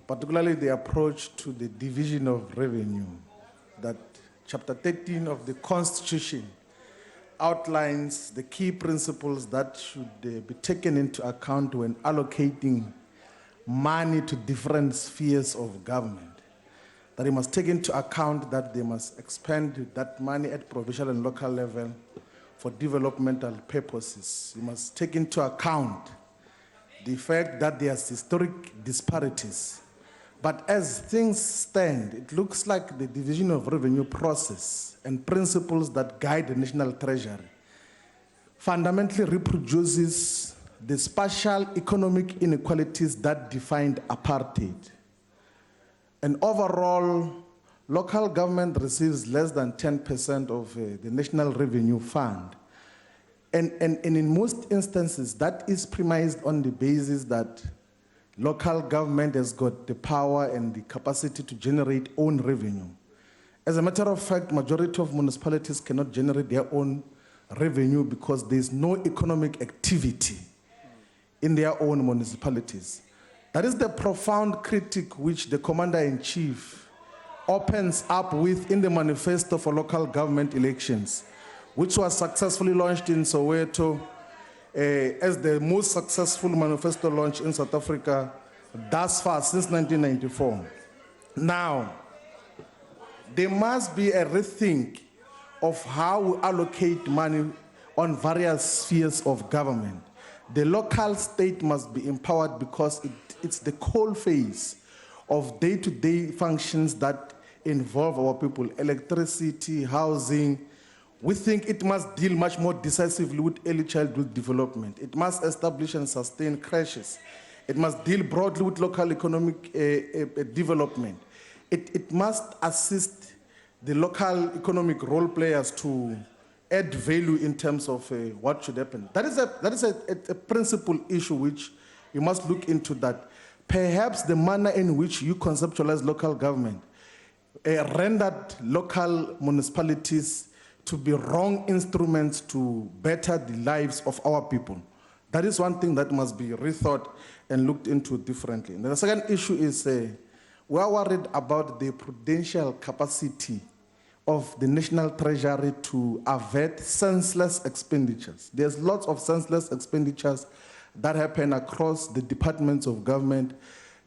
particularly the approach to the division of revenue, that Chapter 13 of the Constitution outlines the key principles that should be taken into account when allocating money to different spheres of government. That you must take into account that they must expend that money at provincial and local level for developmental purposes. You must take into account the fact that there's historic disparities. But as things stand, it looks like the division of revenue process and principles that guide the National Treasury fundamentally reproduces the spatial economic inequalities that defined apartheid. And overall, local government receives less than 10% of the National Revenue Fund. And in most instances, that is premised on the basis that local government has got the power and the capacity to generate own revenue. As a matter of fact, majority of municipalities cannot generate their own revenue because there is no economic activity in their own municipalities. That is the profound critique which the Commander-in-Chief opens up with in the manifesto for local government elections, which was successfully launched in Soweto as the most successful manifesto launch in South Africa thus far since 1994. Now, there must be a rethink of how we allocate money on various spheres of government. The local state must be empowered because it's the coal face of day-to-day functions that involve our people, electricity, housing. We think it must deal much more decisively with early childhood development. It must establish and sustain creches. It must deal broadly with local economic development. It must assist the local economic role players to add value in terms of what should happen. That is a principal issue which you must look into, that perhaps the manner in which you conceptualize local government rendered local municipalities to be wrong instruments to better the lives of our people. That is one thing that must be rethought and looked into differently. And the second issue is we are worried about the prudential capacity of the National Treasury to avert senseless expenditures. There's lots of senseless expenditures that happen across the departments of government,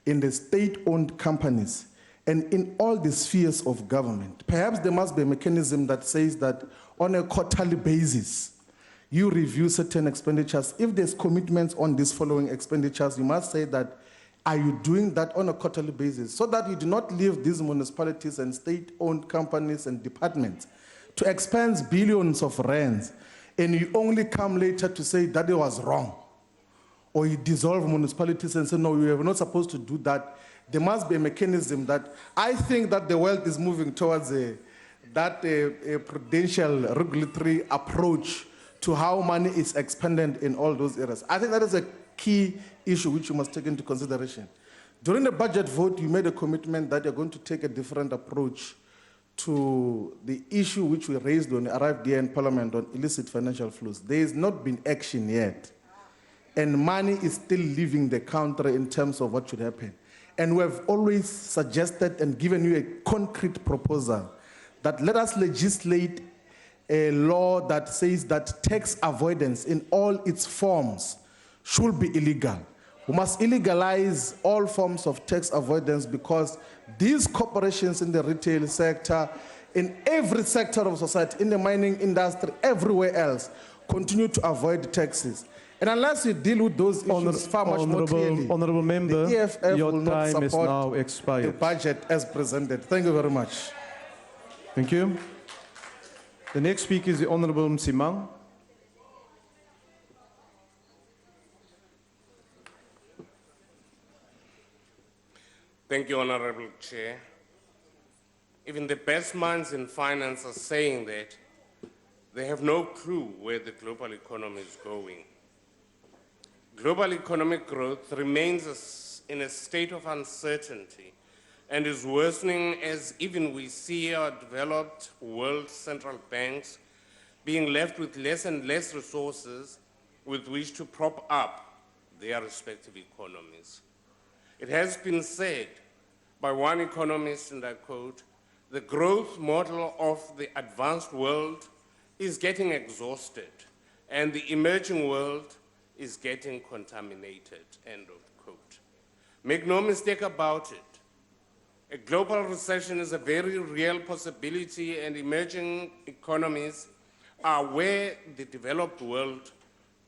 in the state-owned companies, and in all the spheres of government. Perhaps there must be a mechanism that says that on a quarterly basis, you review certain expenditures. If there's commitments on these following expenditures, you must say that, are you doing that on a quarterly basis, so that you do not leave these municipalities and state-owned companies and departments to expend billions of rands, and you only come later to say that it was wrong. Or you dissolve municipalities and say, no, we were not supposed to do that. There must be a mechanism that, I think that the world is moving towards a prudential regulatory approach to how money is expended in all those areas. I think that is a key issue which you must take into consideration. During the budget vote, you made a commitment that you're going to take a different approach to the issue which we raised when we arrived here in Parliament on illicit financial flows. There has not been action yet. And money is still leaving the country in terms of what should happen. And we have always suggested and given you a concrete proposal that let us legislate a law that says that tax avoidance in all its forms should be illegal. We must illegalize all forms of tax avoidance, because these corporations in the retail sector, in every sector of society, in the mining industry, everywhere else, continue to avoid taxes. And unless you deal with those issues far much more clearly, Honorable member, the EFF your will not time is support now the expired. budget as presented. Thank you very much. Thank you. The next speaker is the Honorable Msimang. Thank you, Honorable Chair. Even the best minds in finance are saying that they have no clue where the global economy is going. Global economic growth remains in a state of uncertainty and is worsening, as even we see our developed world central banks being left with less and less resources with which to prop up their respective economies. It has been said by one economist, and I quote, "The growth model of the advanced world is getting exhausted, and the emerging world is getting contaminated," end of quote. Make no mistake about it, a global recession is a very real possibility, and emerging economies are where the developed world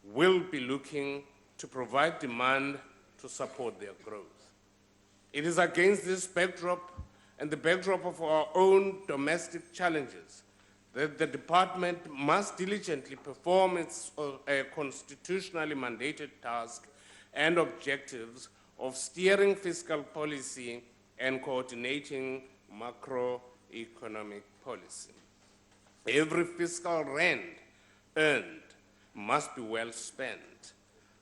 will be looking to provide demand to support their growth. It is against this backdrop and the backdrop of our own domestic challenges that the department must diligently perform its constitutionally mandated task and objectives of steering fiscal policy and coordinating macroeconomic policy. Every fiscal rand earned must be well spent.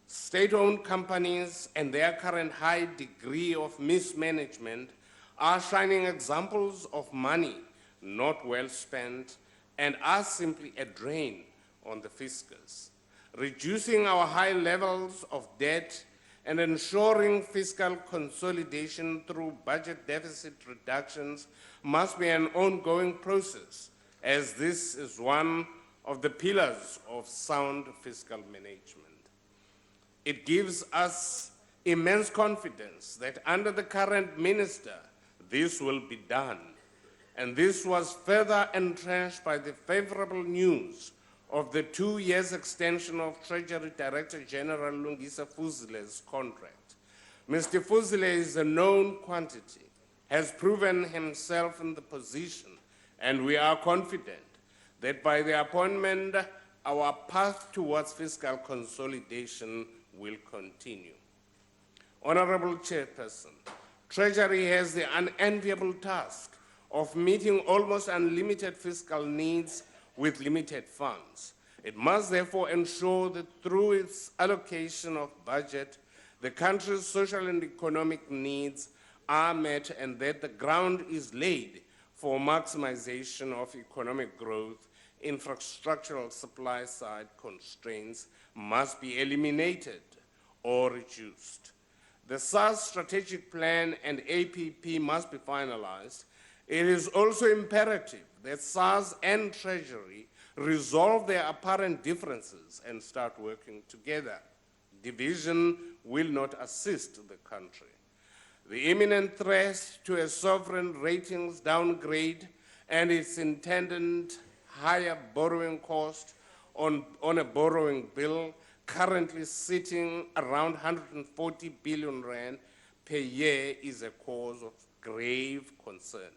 State-owned companies and their current high degree of mismanagement are shining examples of money not well spent and are simply a drain on the fiscus. Reducing our high levels of debt and ensuring fiscal consolidation through budget deficit reductions must be an ongoing process, as this is one of the pillars of sound fiscal management. It gives us immense confidence that under the current minister, this will be done. And this was further entrenched by the favorable news of the 2 years extension of Treasury Director General Lungisa Fuzile's contract. Mr. Fuzile is a known quantity, has proven himself in the position, and we are confident that by the appointment, our path towards fiscal consolidation will continue. Honorable Chairperson, Treasury has the unenviable task of meeting almost unlimited fiscal needs with limited funds. It must therefore ensure that through its allocation of budget, the country's social and economic needs are met and that the ground is laid for maximization of economic growth. Infrastructural supply-side constraints must be eliminated or reduced. The SARS strategic plan and APP must be finalized. It is also imperative that SARS and Treasury resolve their apparent differences and start working together. Division will not assist the country. The imminent threat to a sovereign ratings downgrade and its intended higher borrowing cost on a borrowing bill currently sitting around 140 billion rand per year is a cause of grave concern.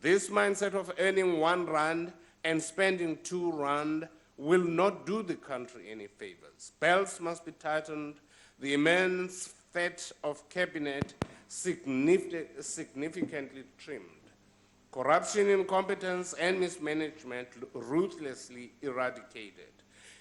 This mindset of earning 1 rand and spending 2 rand will not do the country any favors. Belts must be tightened, the immense fat of cabinet significantly trimmed, corruption, incompetence, and mismanagement ruthlessly eradicated.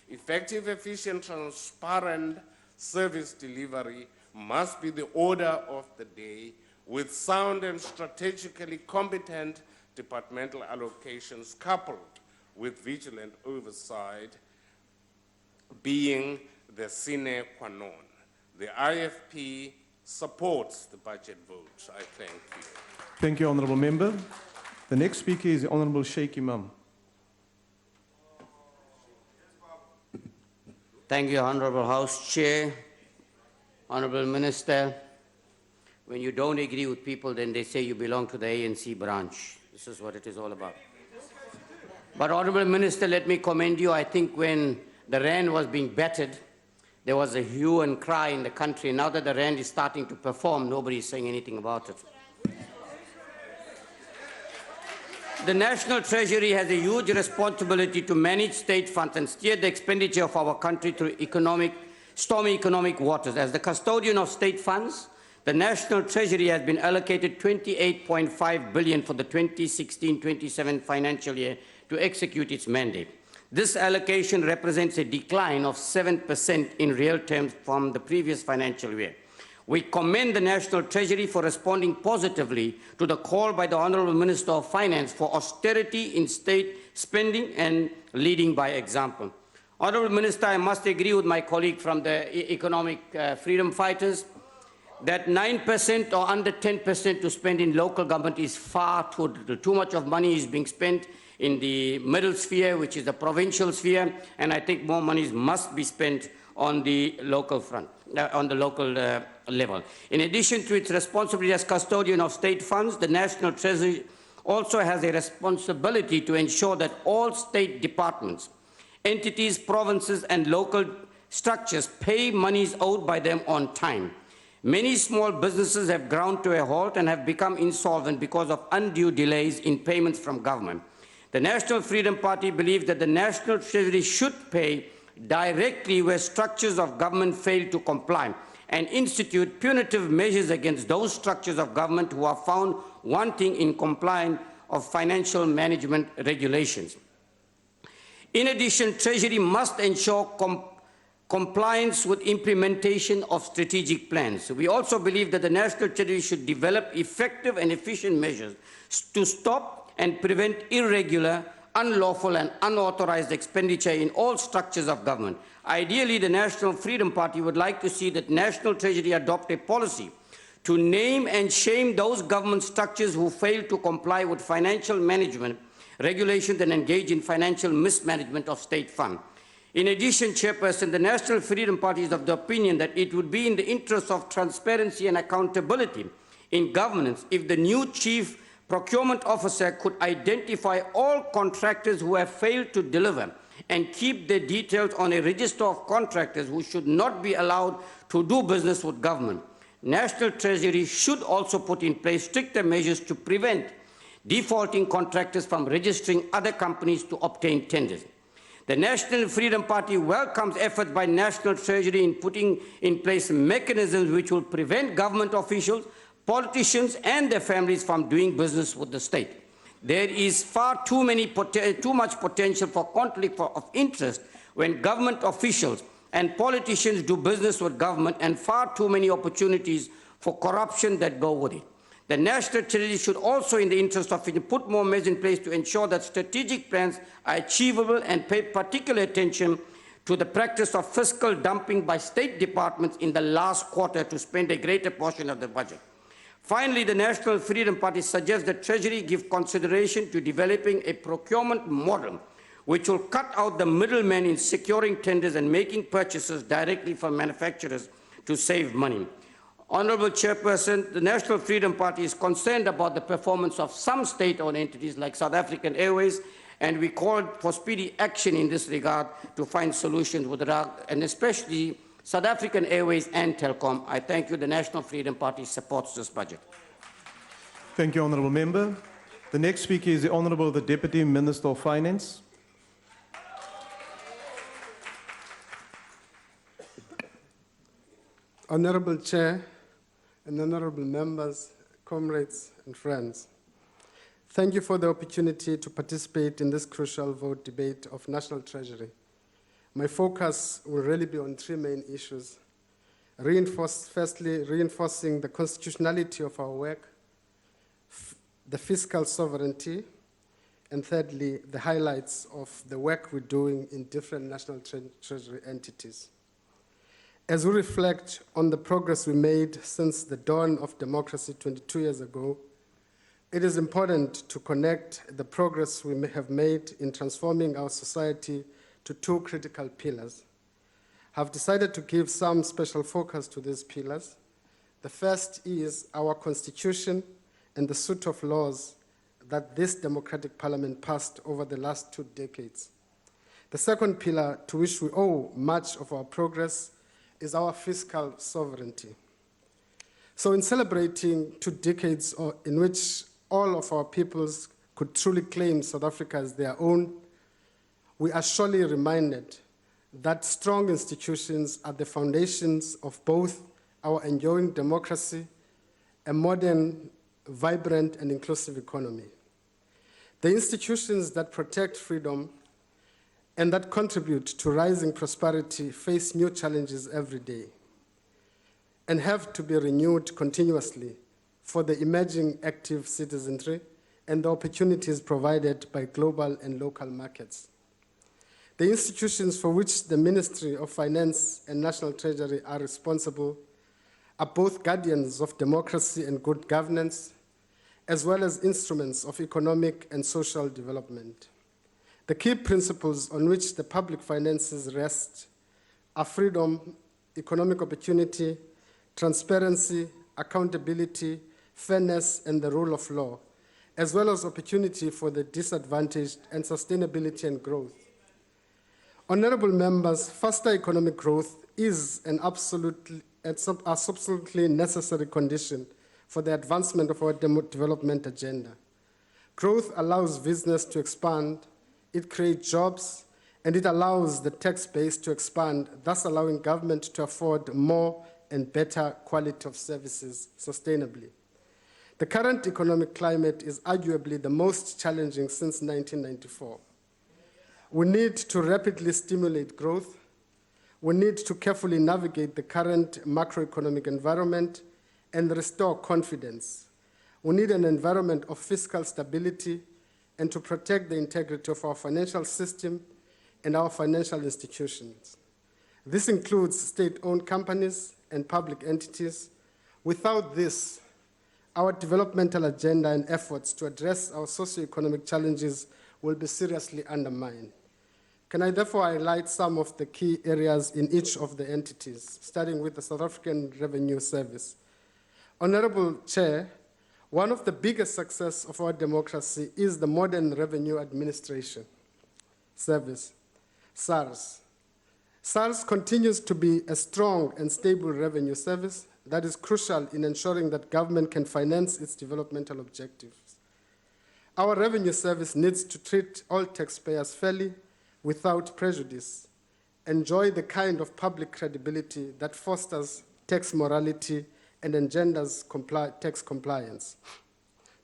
Effective, efficient, transparent service delivery must be the order of the day, with sound and strategically competent departmental allocations coupled with vigilant oversight being the sine qua non. The IFP supports the budget vote. I thank you. Thank you, Honourable Member. The next speaker is the Honourable Sheikh Imam. Thank you, Honourable House Chair, Honourable Minister. When you don't agree with people, then they say you belong to the ANC branch. This is what it is all about. But Honourable Minister, let me commend you. I think when the rand was being battered, there was a hue and cry in the country. Now that the rand is starting to perform, nobody is saying anything about it. The National Treasury has a huge responsibility to manage state funds and steer the expenditure of our country through stormy economic waters. As the custodian of state funds, the National Treasury has been allocated 28.5 billion for the 2016-27 financial year to execute its mandate. This allocation represents a decline of 7% in real terms from the previous financial year. We commend the National Treasury for responding positively to the call by the Honourable Minister of Finance for austerity in state spending and leading by example. Honourable Minister, I must agree with my colleague from the Economic Freedom Fighters that 9% or under 10% to spend in local government is far too little. Too much of money is being spent in the middle sphere, which is the provincial sphere, and I think more money must be spent on the local front, on the local level. In addition to its responsibility as custodian of state funds, the National Treasury also has a responsibility to ensure that all state departments, entities, provinces, and local structures pay monies owed by them on time. Many small businesses have ground to a halt and have become insolvent because of undue delays in payments from government. The National Freedom Party believes that the National Treasury should pay directly where structures of government fail to comply and institute punitive measures against those structures of government who are found wanting in compliance of financial management regulations. In addition, Treasury must ensure compliance with implementation of strategic plans. We also believe that the National Treasury should develop effective and efficient measures to stop and prevent irregular, unlawful and unauthorized expenditure in all structures of government. Ideally, the National Freedom Party would like to see that National Treasury adopt a policy to name and shame those government structures who fail to comply with financial management regulations and engage in financial mismanagement of state funds. In addition, Chairperson, the National Freedom Party is of the opinion that it would be in the interest of transparency and accountability in governance if the new Chief Procurement Officer could identify all contractors who have failed to deliver and keep their details on a register of contractors who should not be allowed to do business with government. National Treasury should also put in place stricter measures to prevent defaulting contractors from registering other companies to obtain tenders. The National Freedom Party welcomes efforts by National Treasury in putting in place mechanisms which will prevent government officials, politicians and their families from doing business with the state. There is far too much potential for conflict of interest when government officials and politicians do business with government, and far too many opportunities for corruption that go with it. The National Treasury should also, in the interest of it, put more measures in place to ensure that strategic plans are achievable and pay particular attention to the practice of fiscal dumping by state departments in the last quarter to spend a greater portion of the budget. Finally, the National Freedom Party suggests that Treasury give consideration to developing a procurement model which will cut out the middlemen in securing tenders and making purchases directly from manufacturers to save money. Honourable Chairperson, the National Freedom Party is concerned about the performance of some state-owned entities like South African Airways, and we called for speedy action in this regard to find solutions with regard, and especially South African Airways and Telkom. I thank you. The National Freedom Party supports this budget. Thank you, Honourable Member. The next speaker is the Honourable the Deputy Minister of Finance. Honourable Chair and honourable members, comrades and friends, thank you for the opportunity to participate in this crucial vote debate of National Treasury. My focus will really be on three main issues. Firstly, reinforcing the constitutionality of our work, the fiscal sovereignty, and thirdly, the highlights of the work we're doing in different National Treasury entities. As we reflect on the progress we made since the dawn of democracy 22 years ago, it is important to connect the progress we have made in transforming our society to two critical pillars. I have decided to give some special focus to these pillars. The first is our Constitution and the suite of laws that this democratic parliament passed over the last 2 decades. The second pillar, to which we owe much of our progress, is our fiscal sovereignty. So in celebrating 2 decades in which all of our peoples could truly claim South Africa as their own, we are surely reminded that strong institutions are the foundations of both our enduring democracy, a modern, vibrant, and inclusive economy. The institutions that protect freedom and that contribute to rising prosperity face new challenges every day and have to be renewed continuously for the emerging active citizenry and the opportunities provided by global and local markets. The institutions for which the Ministry of Finance and National Treasury are responsible are both guardians of democracy and good governance, as well as instruments of economic and social development. The key principles on which the public finances rest are freedom, economic opportunity, transparency, accountability, fairness, and the rule of law, as well as opportunity for the disadvantaged and sustainability and growth. Honourable members, faster economic growth is an absolutely necessary condition for the advancement of our development agenda. Growth allows business to expand, it creates jobs, and it allows the tax base to expand, thus allowing government to afford more and better quality of services sustainably. The current economic climate is arguably the most challenging since 1994. We need to rapidly stimulate growth. We need to carefully navigate the current macroeconomic environment and restore confidence. We need an environment of fiscal stability and to protect the integrity of our financial system and our financial institutions. This includes state-owned companies and public entities. Without this, our developmental agenda and efforts to address our socio-economic challenges will be seriously undermined. Can I therefore highlight some of the key areas in each of the entities, starting with the South African Revenue Service? Honourable Chair, one of the biggest successes of our democracy is the Modern Revenue Administration Service, SARS. SARS continues to be a strong and stable revenue service that is crucial in ensuring that government can finance its developmental objectives. Our revenue service needs to treat all taxpayers fairly, without prejudice, enjoy the kind of public credibility that fosters tax morality and engenders tax compliance.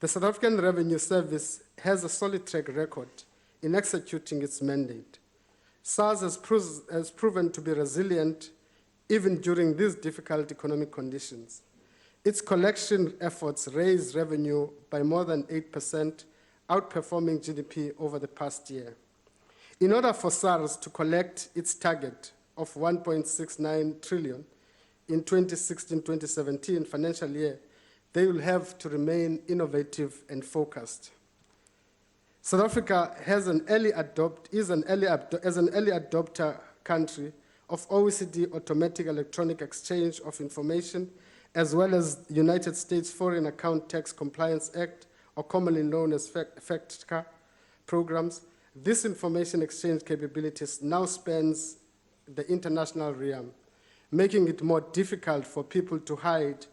The South African Revenue Service has a solid track record in executing its mandate. SARS has proven to be resilient even during these difficult economic conditions. Its collection efforts raised revenue by more than 8%, outperforming GDP over the past year. In order for SARS to collect its target of 1.69 trillion in 2016-2017 financial year, they will have to remain innovative and focused. South Africa has an early adopter country of OECD automatic electronic exchange of information, as well as United States Foreign Account Tax Compliance Act, or commonly known as FATCA programs. This information exchange capabilities now spans the international realm, making it more difficult for people to hide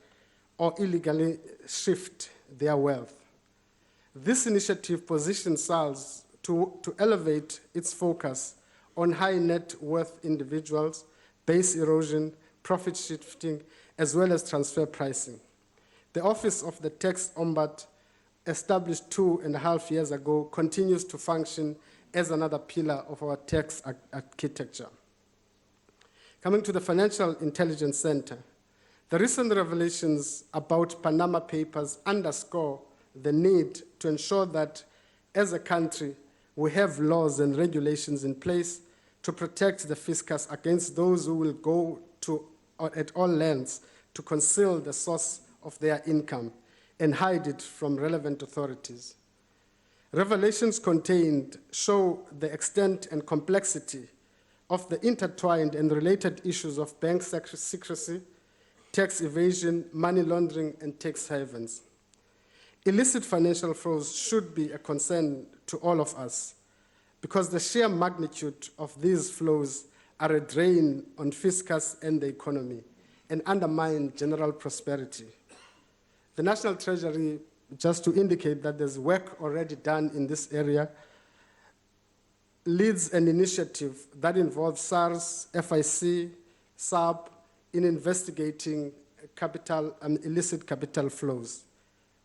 or illegally shift their wealth. This initiative positions SARS to elevate its focus on high net worth individuals, base erosion, profit shifting, as well as transfer pricing. The Office of the Tax Ombudsman, established 2.5 years ago, continues to function as another pillar of our tax architecture. Coming to the Financial Intelligence Center, the recent revelations about Panama Papers underscore the need to ensure that, as a country, we have laws and regulations in place to protect the fiscus against those who will go to, at all lengths, to conceal the source of their income and hide it from relevant authorities. Revelations contained show the extent and complexity of the intertwined and related issues of bank secrecy, tax evasion, money laundering, and tax havens. Illicit financial flows should be a concern to all of us because the sheer magnitude of these flows are a drain on fiscus and the economy and undermine general prosperity. The National Treasury, just to indicate that there's work already done in this area, leads an initiative that involves SARS, FIC, SARB in investigating illicit capital flows.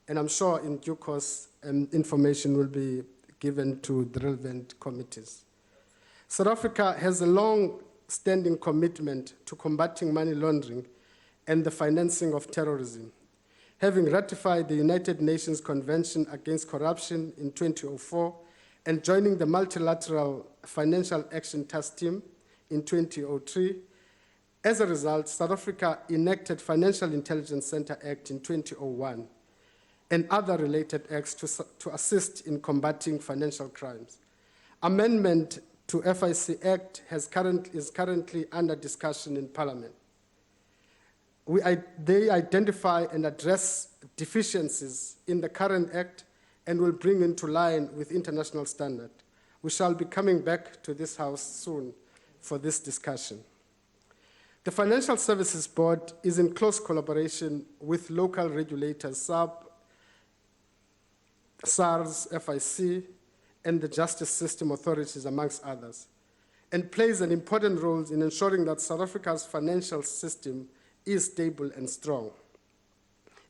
And I'm sure in due course, information will be given to the relevant committees. South Africa has a long-standing commitment to combating money laundering and the financing of terrorism. Having ratified the United Nations Convention Against Corruption in 2004 and joining the Multilateral Financial Action Task Team in 2003, as a result, South Africa enacted Financial Intelligence Center Act in 2001 and other related acts to assist in combating financial crimes. Amendment to FIC Act is currently under discussion in Parliament. They identify and address deficiencies in the current Act and will bring into line with international standard. We shall be coming back to this House soon for this discussion. The Financial Services Board is in close collaboration with local regulators, SARS, FIC, and the Justice System authorities, amongst others, and plays an important role in ensuring that South Africa's financial system is stable and strong.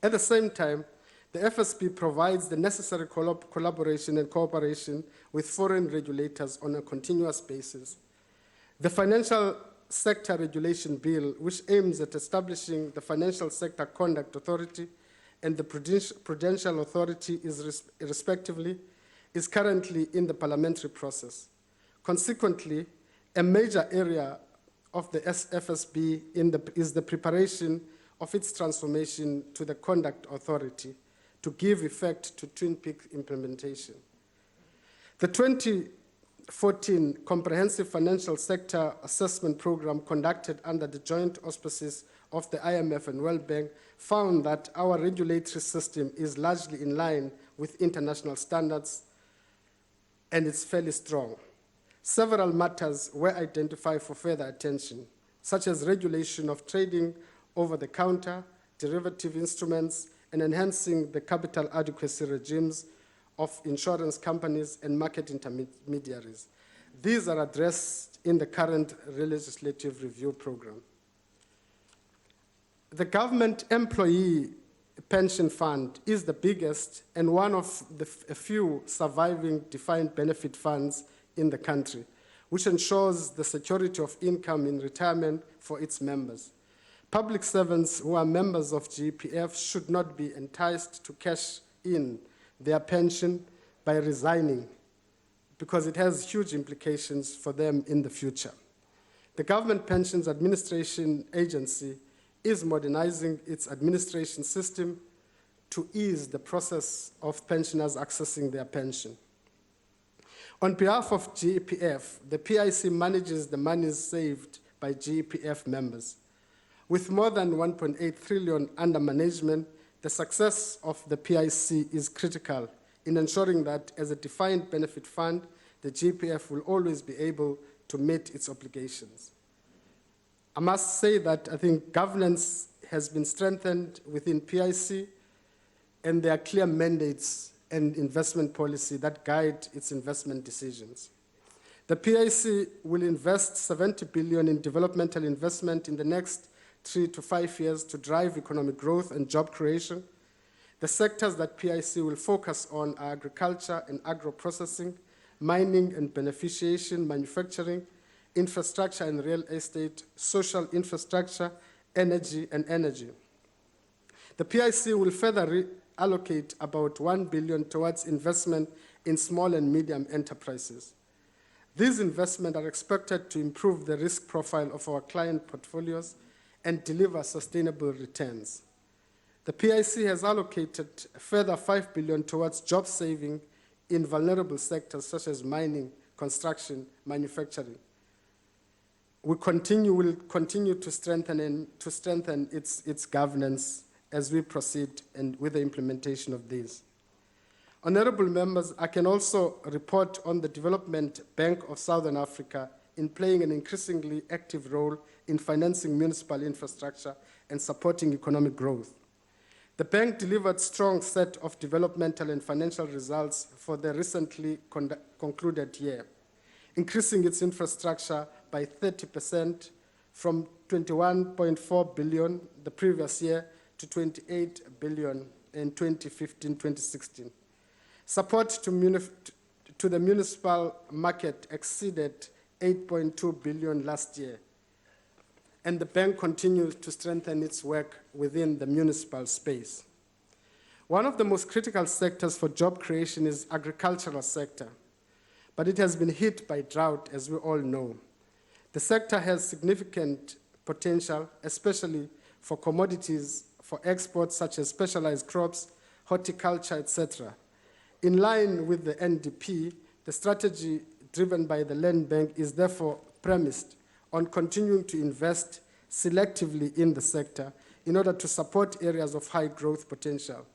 At the same time, the FSB provides the necessary collaboration and cooperation with foreign regulators on a continuous basis. The Financial Sector Regulation Bill, which aims at establishing the Financial Sector Conduct Authority and the Prudential Authority respectively, is currently in the parliamentary process. Consequently, a major area of the FSB is the preparation of its transformation to the Conduct Authority to give effect to Twin Peaks implementation. The 2014 Comprehensive Financial Sector Assessment Program conducted under the joint auspices of the IMF and World Bank found that our regulatory system is largely in line with international standards and it's fairly strong. Several matters were identified for further attention, such as regulation of trading over-the-counter, derivative instruments, and enhancing the capital adequacy regimes of insurance companies and market intermediaries. These are addressed in the current legislative review program. The Government Employee Pension Fund is the biggest and one of the few surviving defined benefit funds in the country, which ensures the security of income in retirement for its members. Public servants who are members of GEPF should not be enticed to cash in their pension by resigning because it has huge implications for them in the future. The Government Pensions Administration Agency is modernizing its administration system to ease the process of pensioners accessing their pension. On behalf of GEPF, the PIC manages the monies saved by GEPF members. With more than 1.8 trillion under management, the success of the PIC is critical in ensuring that as a defined benefit fund, the GEPF will always be able to meet its obligations. I must say that I think governance has been strengthened within PIC, and there are clear mandates and investment policy that guide its investment decisions. The PIC will invest 70 billion in developmental investment in the next 3 to 5 years to drive economic growth and job creation. The sectors that PIC will focus on are agriculture and agro-processing, mining and beneficiation, manufacturing, infrastructure and real estate, social infrastructure, energy and energy. The PIC will further allocate about 1 billion towards investment in small and medium enterprises. These investments are expected to improve the risk profile of our client portfolios and deliver sustainable returns. The PIC has allocated a further 5 billion towards job saving in vulnerable sectors such as mining, construction, manufacturing. We will continue to strengthen its governance as we proceed and with the implementation of these. Honorable members, I can also report on the Development Bank of Southern Africa in playing an increasingly active role in financing municipal infrastructure and supporting economic growth. The bank delivered a strong set of developmental and financial results for the recently concluded year, increasing its infrastructure by 30% from 21.4 billion the previous year to 28 billion in 2015-2016. Support to the municipal market exceeded 8.2 billion last year, and the bank continues to strengthen its work within the municipal space. One of the most critical sectors for job creation is the agricultural sector, but it has been hit by drought, as we all know. The sector has significant potential, especially for commodities for exports such as specialized crops, horticulture, etc. In line with the NDP, the strategy driven by the Land Bank is therefore premised on continuing to invest selectively in the sector in order to support areas of high growth potential.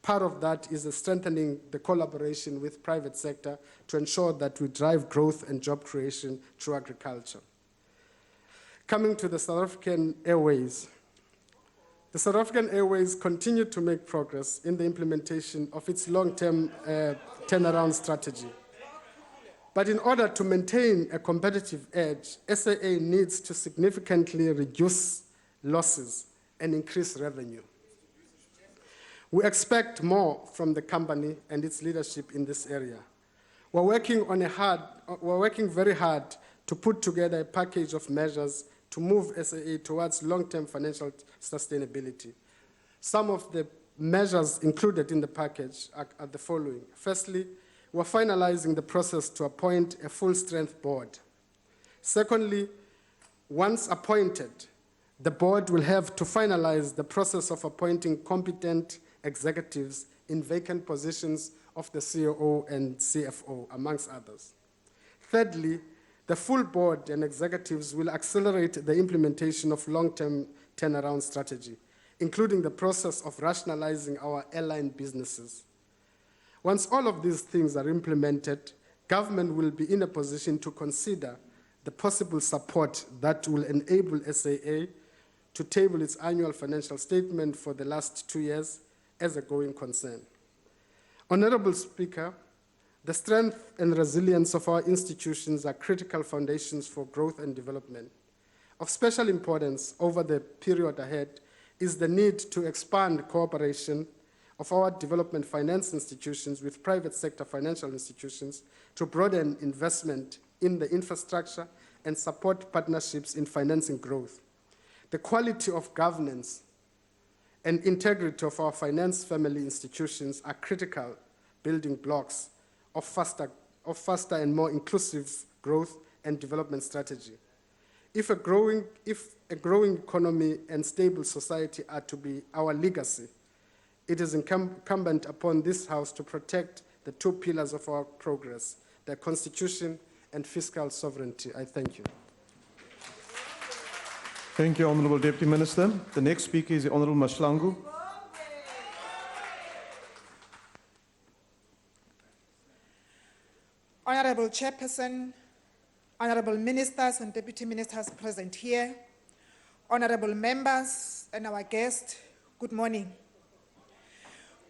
Part of that is strengthening the collaboration with private sector to ensure that we drive growth and job creation through agriculture. Coming to the South African Airways. The South African Airways continue to make progress in the implementation of its long-term turnaround strategy. But in order to maintain a competitive edge, SAA needs to significantly reduce losses and increase revenue. We expect more from the company and its leadership in this area. We're working very hard to put together a package of measures to move SAA towards long-term financial sustainability. Some of the measures included in the package are the following. Firstly, we're finalizing the process to appoint a full-strength board. Secondly, once appointed, the board will have to finalize the process of appointing competent executives in vacant positions of the COO and CFO, amongst others. Thirdly, the full board and executives will accelerate the implementation of long-term turnaround strategy, including the process of rationalizing our airline businesses. Once all of these things are implemented, government will be in a position to consider the possible support that will enable SAA to table its annual financial statement for the last 2 years as a going concern. Honorable Speaker, the strength and resilience of our institutions are critical foundations for growth and development. Of special importance over the period ahead is the need to expand cooperation of our development finance institutions with private sector financial institutions to broaden investment in the infrastructure and support partnerships in financing growth. The quality of governance and integrity of our finance family institutions are critical building blocks of faster and more inclusive growth and development strategy. If a growing economy and stable society are to be our legacy, it is incumbent upon this House to protect the two pillars of our progress, their constitution and fiscal sovereignty. I thank you. Thank you, Honourable Deputy Minister. The next speaker is the Honourable Mashlangu. Honourable Chairperson, Honourable Ministers and Deputy Ministers present here, Honourable Members and our guests, good morning.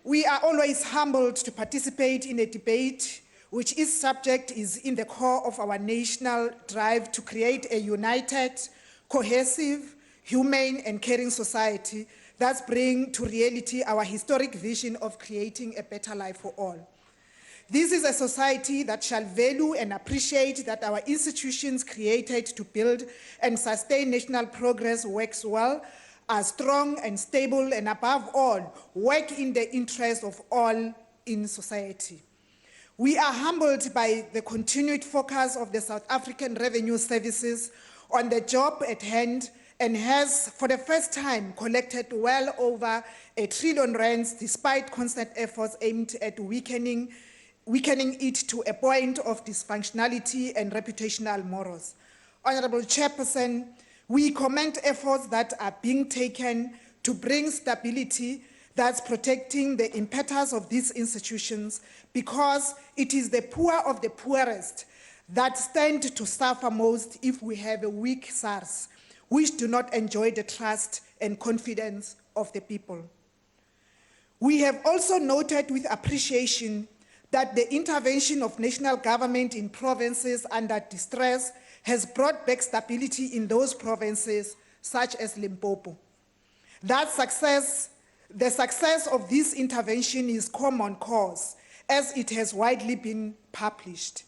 We are always humbled to participate in a debate which its subject is in the core of our national drive to create a united, cohesive, humane and caring society that brings to reality our historic vision of creating a better life for all. This is a society that shall value and appreciate that our institutions created to build and sustain national progress works well, are strong and stable, and above all, work in the interest of all in society. We are humbled by the continued focus of the South African Revenue Services on the job at hand and has, for the first time, collected well over R1 trillion despite constant efforts aimed at weakening it to a point of dysfunctionality and reputational morals. Honourable Chairperson, we commend efforts that are being taken to bring stability that's protecting the impetus of these institutions, because it is the poor of the poorest that stand to suffer most if we have a weak SARS, which do not enjoy the trust and confidence of the people. We have also noted with appreciation that the intervention of national government in provinces under distress has brought back stability in those provinces, such as Limpopo. The success of this intervention is common cause, as it has widely been published.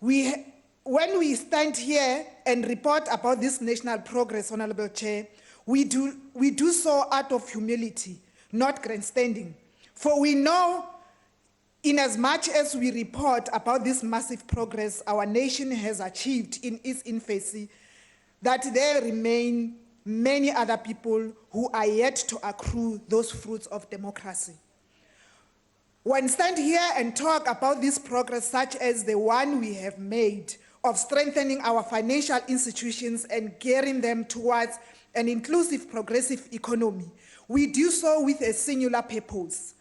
When we stand here and report about this national progress, Honourable Chair, we do so out of humility, not grandstanding. For we know, in as much as we report about this massive progress our nation has achieved in its infancy, that there remain many other people who are yet to accrue those fruits of democracy. When stand here and talk about this progress, such as the one we have made of strengthening our financial institutions and gearing them towards an inclusive, progressive economy, we do so with a singular purpose,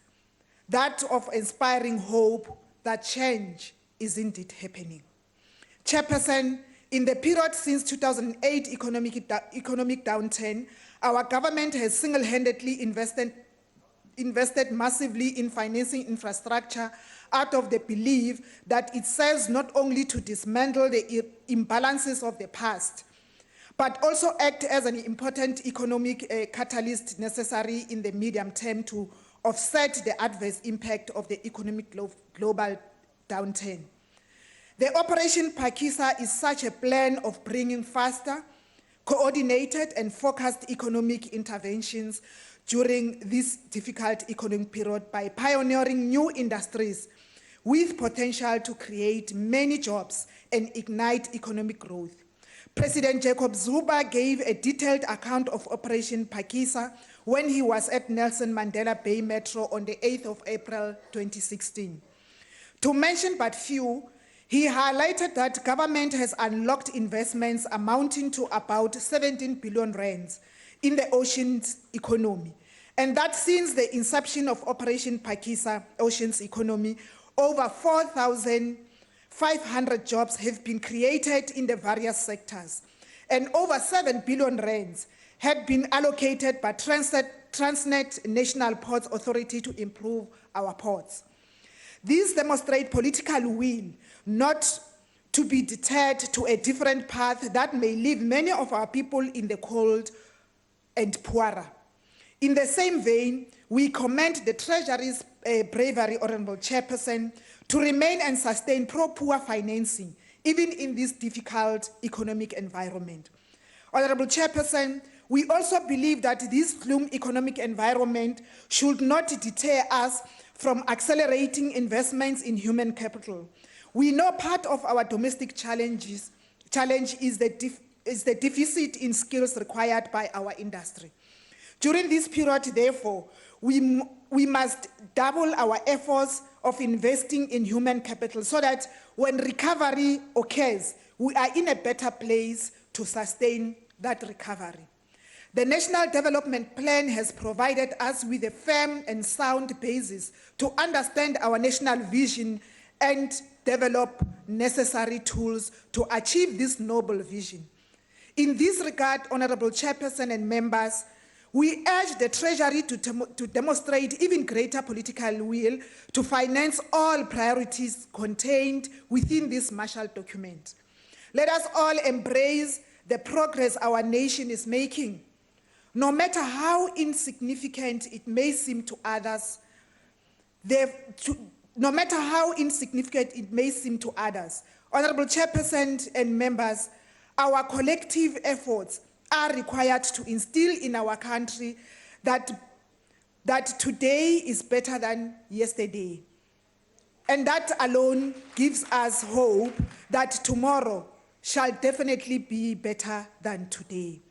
that of inspiring hope that change is indeed happening. Chairperson, in the period since 2008 economic downturn, our government has single-handedly invested massively in financing infrastructure out of the belief that it serves not only to dismantle the imbalances of the past, but also act as an important economic catalyst necessary in the medium term to offset the adverse impact of the economic global downturn. The Operation Phakisa is such a plan of bringing faster, coordinated and focused economic interventions during this difficult economic period by pioneering new industries with potential to create many jobs and ignite economic growth. President Jacob Zuma gave a detailed account of Operation Phakisa when he was at Nelson Mandela Bay Metro on the 8th of April 2016. To mention but few, he highlighted that government has unlocked investments amounting to about 17 billion rands in the oceans economy, and that since the inception of Operation Phakisa Oceans Economy, over 4,500 jobs have been created in the various sectors, and over 7 billion rands had been allocated by Transnet National Ports Authority to improve our ports. These demonstrate political will not to be deterred to a different path that may leave many of our people in the cold and poorer. In the same vein, we commend the Treasury's bravery, Honourable Chairperson, to remain and sustain pro-poor financing, even in this difficult economic environment. Honourable Chairperson, we also believe that this gloom economic environment should not deter us from accelerating investments in human capital. We know part of our domestic challenge is the deficit in skills required by our industry. During this period, therefore, we must double our efforts of investing in human capital so that when recovery occurs, we are in a better place to sustain that recovery. The National Development Plan has provided us with a firm and sound basis to understand our national vision and develop necessary tools to achieve this noble vision. In this regard, Honorable Chairperson and members, we urge the Treasury to demonstrate even greater political will to finance all priorities contained within this Marshall document. Let us all embrace the progress our nation is making, no matter how insignificant it may seem to others. No matter how insignificant it may seem to others, Honorable Chairperson and members, our collective efforts are required to instill in our country that today is better than yesterday. And that alone gives us hope that tomorrow shall definitely be better than today.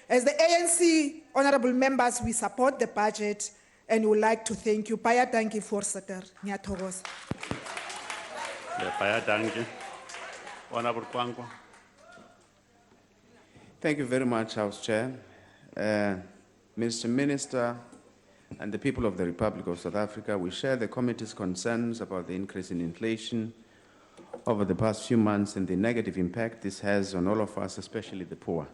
As the ANC, honorable members, we support the budget and would like to thank you. Baie dankie voorsitter. Ngiyathokoza. Baie dankie. Honorable Kwankwa. Thank you very much, House Chair. Mr. Minister and the people of the Republic of South Africa, we share the committee's concerns about the increase in inflation over the past few months and the negative impact this has on all of us, especially the poor.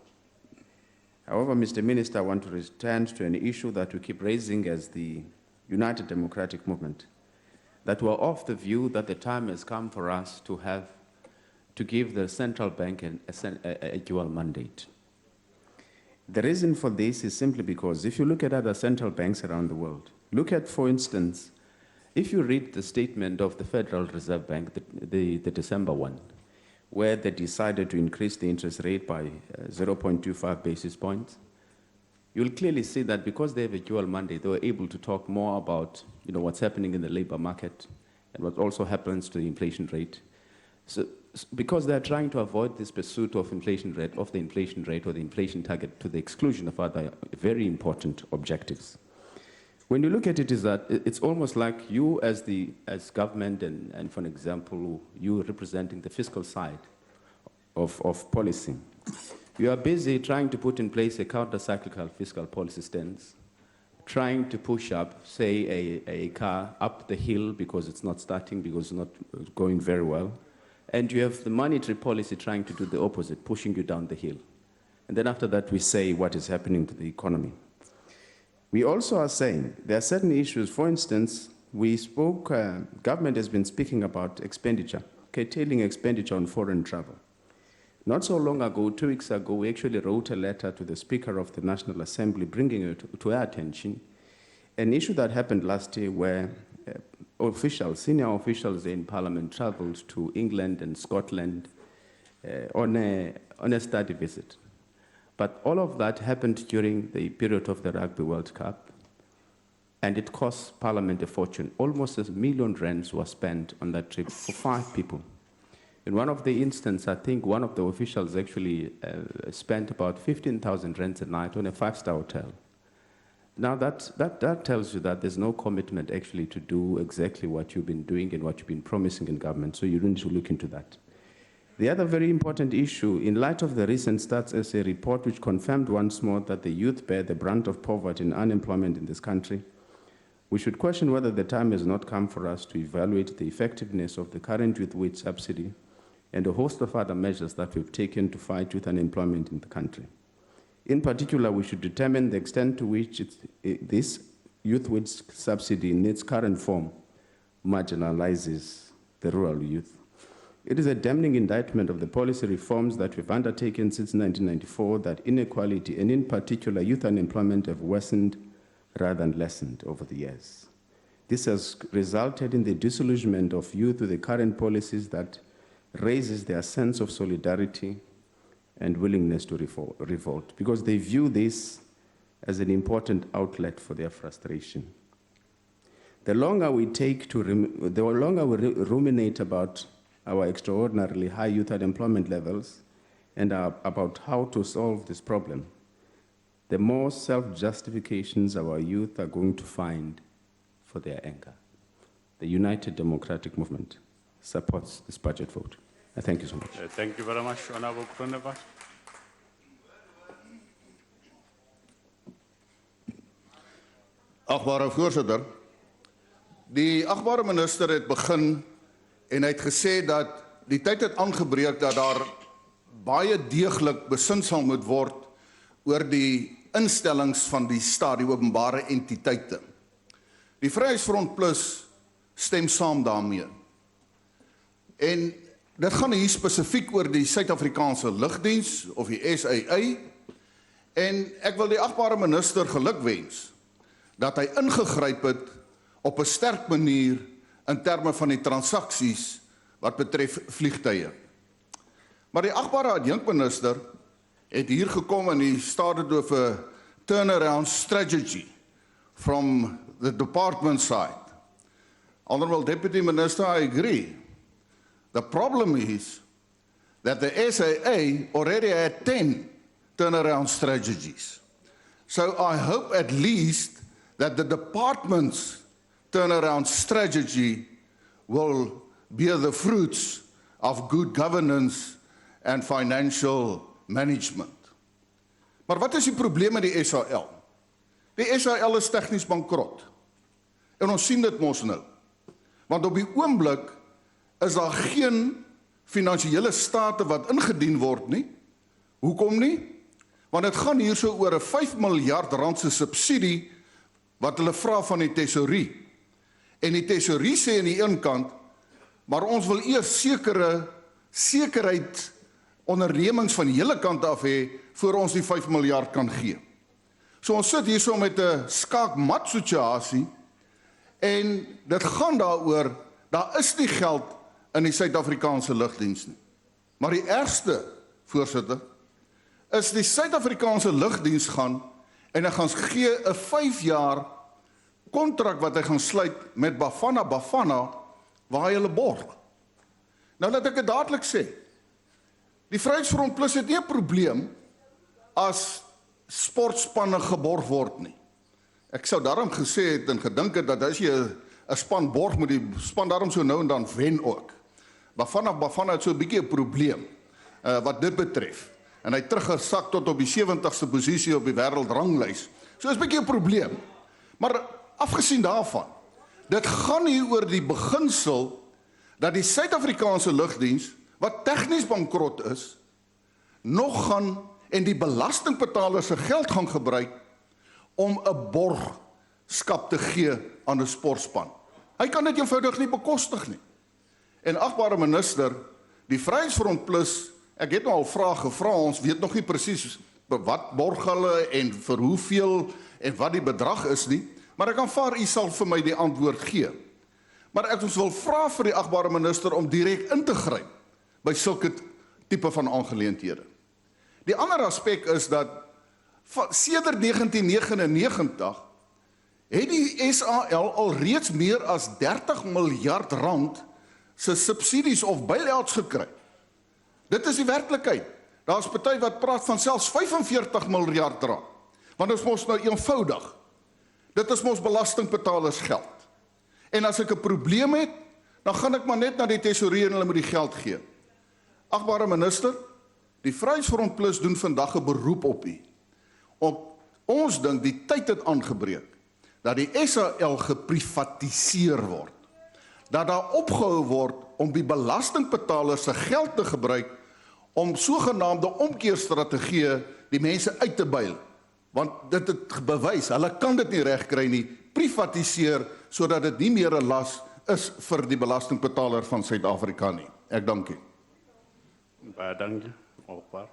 However, Mr. Minister, I want to return to an issue that we keep raising as the United Democratic Movement, that we're of the view that the time has come for us to give the central bank a dual mandate. The reason for this is simply because if you look at other central banks around the world, look at, for instance, if you read the statement of the Federal Reserve Bank, the December one, where they decided to increase the interest rate by 0.25 basis points, you'll clearly see that because they have a dual mandate, they were able to talk more about what's happening in the labor market and what also happens to the inflation rate. So, because they're trying to avoid this pursuit of the inflation rate or the inflation target to the exclusion of other very important objectives. When you look at it, is that it's almost like you as government and for example, you representing the fiscal side of policy. You are busy trying to put in place a counter-cyclical fiscal policy stance, trying to push up, say, a car up the hill because it's not starting, because it's not going very well. And you have the monetary policy trying to do the opposite, pushing you down the hill. And then after that, we say what is happening to the economy. We also are saying there are certain issues. For instance, we spoke, government has been speaking about expenditure, curtailing expenditure on foreign travel. Not so long ago, 2 weeks ago, we actually wrote a letter to the Speaker of the National Assembly, bringing it to our attention, an issue that happened last year where senior officials in Parliament traveled to England and Scotland on a study visit. But all of that happened during the period of the Rugby World Cup, and it cost Parliament a fortune. Almost R1 million was spent on that trip for 5 people. In one of the instances, I think one of the officials actually spent about 15,000 rands a night on a 5-star hotel. Now that tells you that there's no commitment actually to do exactly what you've been doing and what you've been promising in government, so you need to look into that. The other very important issue, in light of the recent Stats SA report, which confirmed once more that the youth bear the brunt of poverty and unemployment in this country, we should question whether the time has not come for us to evaluate the effectiveness of the current youth wage subsidy and a host of other measures that we've taken to fight youth unemployment in the country. In particular, we should determine the extent to which this youth wage subsidy in its current form marginalizes the rural youth. It is a damning indictment of the policy reforms that we've undertaken since 1994 that inequality, and in particular youth unemployment, have worsened rather than lessened over the years. This has resulted in the disillusionment of youth with the current policies that raises their sense of solidarity and willingness to revolt, because they view this as an important outlet for their frustration. The longer we ruminate about our extraordinarily high youth unemployment levels and about how to solve this problem, the more self-justifications our youth are going to find for their anger. the United Democratic Movement supports this budget vote. I thank you so much. Thank you very much, Honorable Groenewald. Agbare voorsitter, die agbare minister het begin en hy het gesê dat die tyd het aangebreek dat daar baie deeglik besin sal moet word oor die instellings van die staat, die openbare entiteite. Die Vryheidsfront Plus stem saam daarmee. En dit gaan hier spesifiek oor die Suid-Afrikaanse Lugdiens of die SAA. En ek wil die agbare minister gelukwens dat hy ingegryp het op 'n sterk manier in terme van die transaksies wat betref vliegtuie. Maar die agbare adjunkminister het hier gekom en hy started with a turnaround strategy from the department side. Honorable Deputy Minister, I agree. The problem is that the SAA already had 10 turnaround strategies. So I hope at least that the department's turnaround strategy will bear the fruits of good governance and financial management. Maar wat is die probleem met die SAL? Die SAL is tegnies bankrot. En ons sien dit mos nou. Want op die oomblik is daar geen finansiële state wat ingedien word nie. Hoekom nie? Want dit gaan hier so oor 'n 5 miljard rand se subsidie wat hulle vra van die tesourie. En die tesourie sê aan die een kant, maar ons wil eers sekerheid ondernemings van die hele kant af hê voor ons die 5 miljard kan gee. So ons sit hier so met 'n skaakmat situasie en dit gaan daaroor, daar is nie geld in die Suid-Afrikaanse lugdiens nie. Maar die ergste, voorsitter, is die Suid-Afrikaanse lugdiens gaan en hy gaan gee 'n 5 jaar kontrak wat hy gaan sluit met Bafana waar hy hulle borg. Nou laat ek dit dadelik sê. Die Vryheidsfront Plus het nie 'n probleem as sportspanne geborg word nie. Ek sou daarom gesê het en gedink het dat as jy 'n span borg, moet die span daarom so nou en dan wen ook. Bafana het so 'n bietjie 'n probleem wat dit betref. En hy teruggesak tot op die 70ste posisie op die wêreldranglys. So is 'n bietjie 'n probleem. Maar afgesien daarvan, dit gaan hier oor die beginsel dat die Suid-Afrikaanse lugdiens, wat tegnies bankrot is, nog gaan en die belastingbetalers se geld gaan gebruik om 'n borgskap te gee aan 'n sportspan. Hy kan dit eenvoudig nie bekostig nie. En agbare minister, die Vryheidsfront Plus, ek het nou al vrae gevra, ons weet nog nie presies wat borg hulle en vir hoeveel en wat die bedrag is nie, maar ek aanvaar u sal vir my die antwoord gee. Maar ek wil vra vir die agbare minister om direk in te gryp by sulke tipe van aangeleenthede. Die ander aspek is dat sedert 1999 het die SAL al reeds meer as 30 miljard rand se subsidies of bailouts gekry. Dit is die werklikheid. Daar is party wat praat van selfs 45 miljard rand. Want dit is mos nou eenvoudig. Dit is mos belastingbetalers geld. En as ek 'n probleem het, dan gaan ek maar net na die tesourie en hulle moet die geld gee. Agbare minister, die Vryheidsfront Plus doen vandag 'n beroep op u. Ons dink die tyd het aangebreek dat die SAL geprivatiseer word. Dat daar opgehou word om die belastingbetalers se geld te gebruik om sogenaamde omkeerstrategieë die mense uit te byl. Want dit het bewys, hulle kan dit nie regkry nie, privatiseer sodat dit nie meer 'n las is vir die belastingbetaler van Suid-Afrika nie. Ek dank u. Baie dankie. Opa.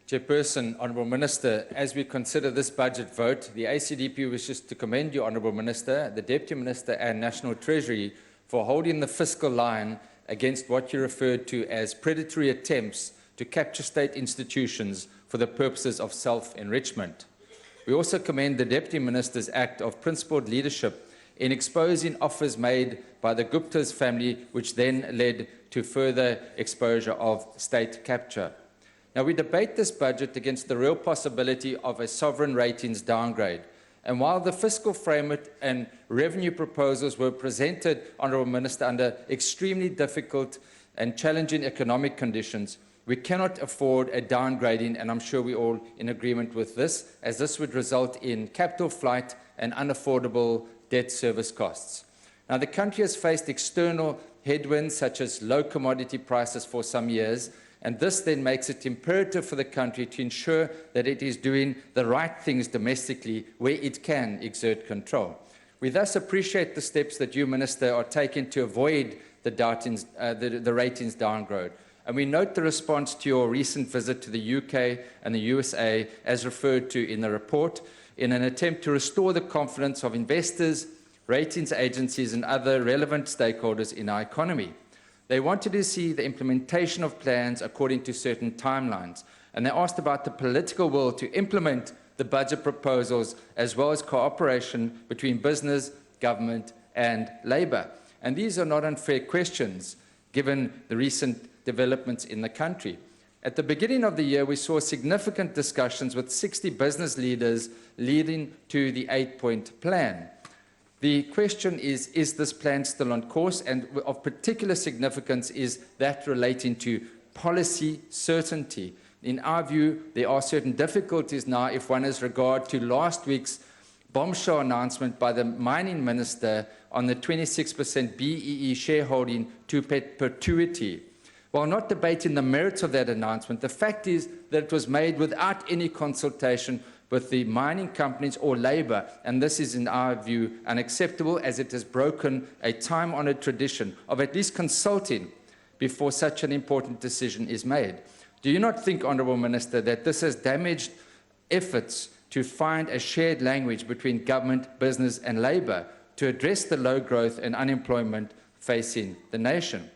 Chairperson, Honourable Minister, as we consider this budget vote, the ACDP wishes to commend you, Honourable Minister, the Deputy Minister and National Treasury for holding the fiscal line against what you referred to as predatory attempts to capture state institutions for the purposes of self-enrichment. We also commend the Deputy Minister's act of principled leadership in exposing offers made by the Gupta's family, which then led to further exposure of state capture. Now, we debate this budget against the real possibility of a sovereign ratings downgrade. And while the fiscal framework and revenue proposals were presented, Honourable Minister, under extremely difficult and challenging economic conditions, we cannot afford a downgrading, and I'm sure we're all in agreement with this, as this would result in capital flight and unaffordable debt service costs. Now, the country has faced external headwinds such as low commodity prices for some years, and this then makes it imperative for the country to ensure that it is doing the right things domestically where it can exert control. We thus appreciate the steps that you, Minister, are taking to avoid the ratings downgrade. And we note the response to your recent visit to the UK and the USA, as referred to in the report, in an attempt to restore the confidence of investors, ratings agencies and other relevant stakeholders in our economy. They wanted to see the implementation of plans according to certain timelines, and they asked about the political will to implement the budget proposals, as well as cooperation between business, government and Labour. And these are not unfair questions, given the recent developments in the country. At the beginning of the year, we saw significant discussions with 60 business leaders leading to the 8-point plan. The question is this plan still on course? And of particular significance is that relating to policy certainty. In our view, there are certain difficulties now if one has regard to last week's bombshell announcement by the mining minister on the 26% BEE shareholding to perpetuity. While not debating the merits of that announcement, the fact is that it was made without any consultation with the mining companies or Labour, and this is, in our view, unacceptable, as it has broken a time-honoured tradition of at least consulting before such an important decision is made. Do you not think, Honourable Minister, that this has damaged efforts to find a shared language between government, business and Labour to address the low growth and unemployment facing the nation?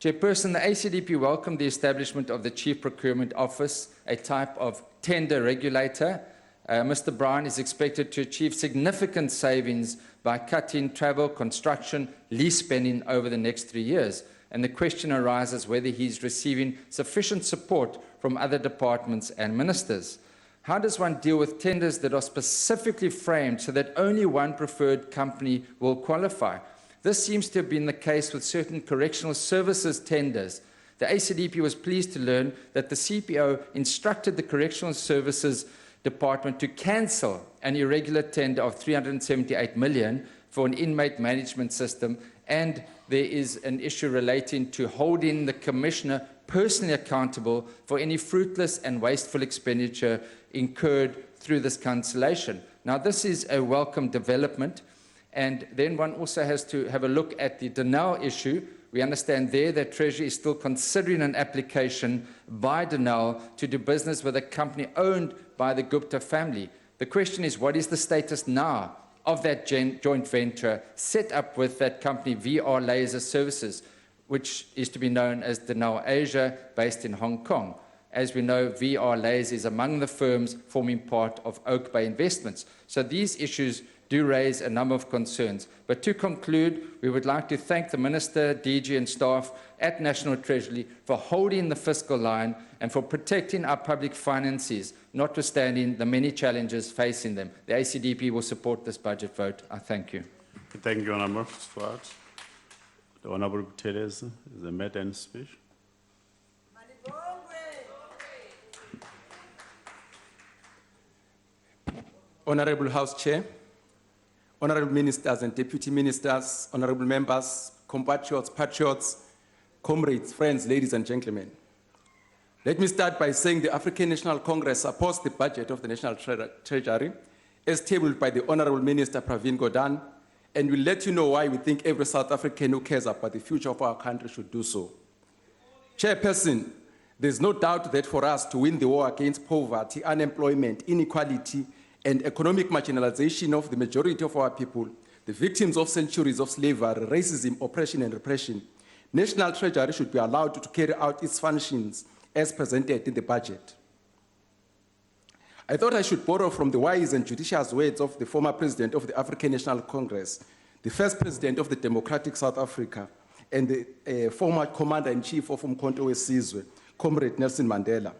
Chairperson, the ACDP welcomed the establishment of the Chief Procurement Office, a type of tender regulator. Mr. Brown is expected to achieve significant savings by cutting travel, construction, lease spending over the next 3 years. And the question arises whether he's receiving sufficient support from other departments and ministers. How does one deal with tenders that are specifically framed so that only one preferred company will qualify? This seems to have been the case with certain correctional services tenders. The ACDP was pleased to learn that the CPO instructed the Correctional Services Department to cancel an irregular tender of $378 million for an inmate management system, and there is an issue relating to holding the Commissioner personally accountable for any fruitless and wasteful expenditure incurred through this cancellation. Now, this is a welcome development. And then one also has to have a look at the Denel issue. We understand there that Treasury is still considering an application by Denel to do business with a company owned by the Gupta family. The question is, what is the status now of that joint venture set up with that company, VR Laser Services, which is to be known as Denel Asia, based in Hong Kong? As we know, VR Laser is among the firms forming part of Oak Bay Investments. So these issues do raise a number of concerns. But to conclude, we would like to thank the Minister, DG and staff at National Treasury for holding the fiscal line and for protecting our public finances, notwithstanding the many challenges facing them. The ACDP will support this budget vote. I thank you. Thank you, Honourable Swart. The Honourable Teres is the maiden speech. Honourable House Chair, Honourable Ministers and Deputy Ministers, Honourable Members, compatriots, patriots, comrades, friends, ladies and gentlemen. Let me start by saying the African National Congress supports the budget of the National Treasury as tabled by the Honourable Minister Pravin Gordhan, and will let you know why we think every South African who cares about the future of our country should do so. Chairperson, there's no doubt that for us to win the war against poverty, unemployment, inequality, and economic marginalization of the majority of our people, the victims of centuries of slavery, racism, oppression, and repression, National Treasury should be allowed to carry out its functions as presented in the budget. I thought I should borrow from the wise and judicious words of the former president of the African National Congress, the first president of the Democratic South Africa, and the former commander-in-chief of Umkhonto we Sizwe, Comrade Nelson Mandela.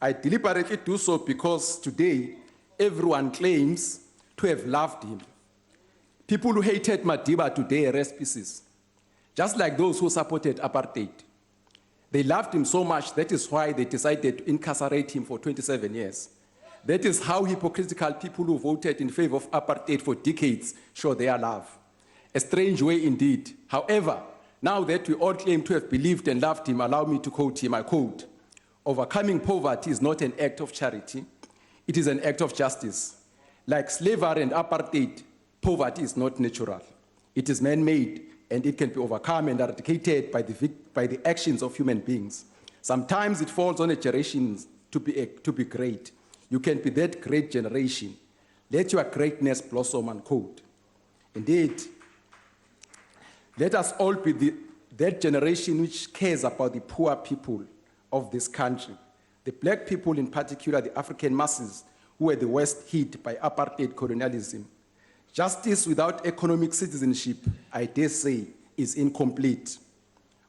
I deliberately do so because today everyone claims to have loved him. People who hated Madiba today arrest pieces, just like those who supported apartheid. They loved him so much, that is why they decided to incarcerate him for 27 years. That is how hypocritical people who voted in favor of apartheid for decades show their love. A strange way indeed. However, now that we all claim to have believed and loved him, allow me to quote him, I quote, "Overcoming poverty is not an act of charity, it is an act of justice. Like slavery and apartheid, poverty is not natural. It is man-made, and it can be overcome and eradicated by the actions of human beings. Sometimes it falls on a generation to be great. You can be that great generation. Let your greatness blossom," unquote. Indeed, let us all be that generation which cares about the poor people of this country, the black people in particular, the African masses who were the worst hit by apartheid colonialism. Justice without economic citizenship, I dare say, is incomplete.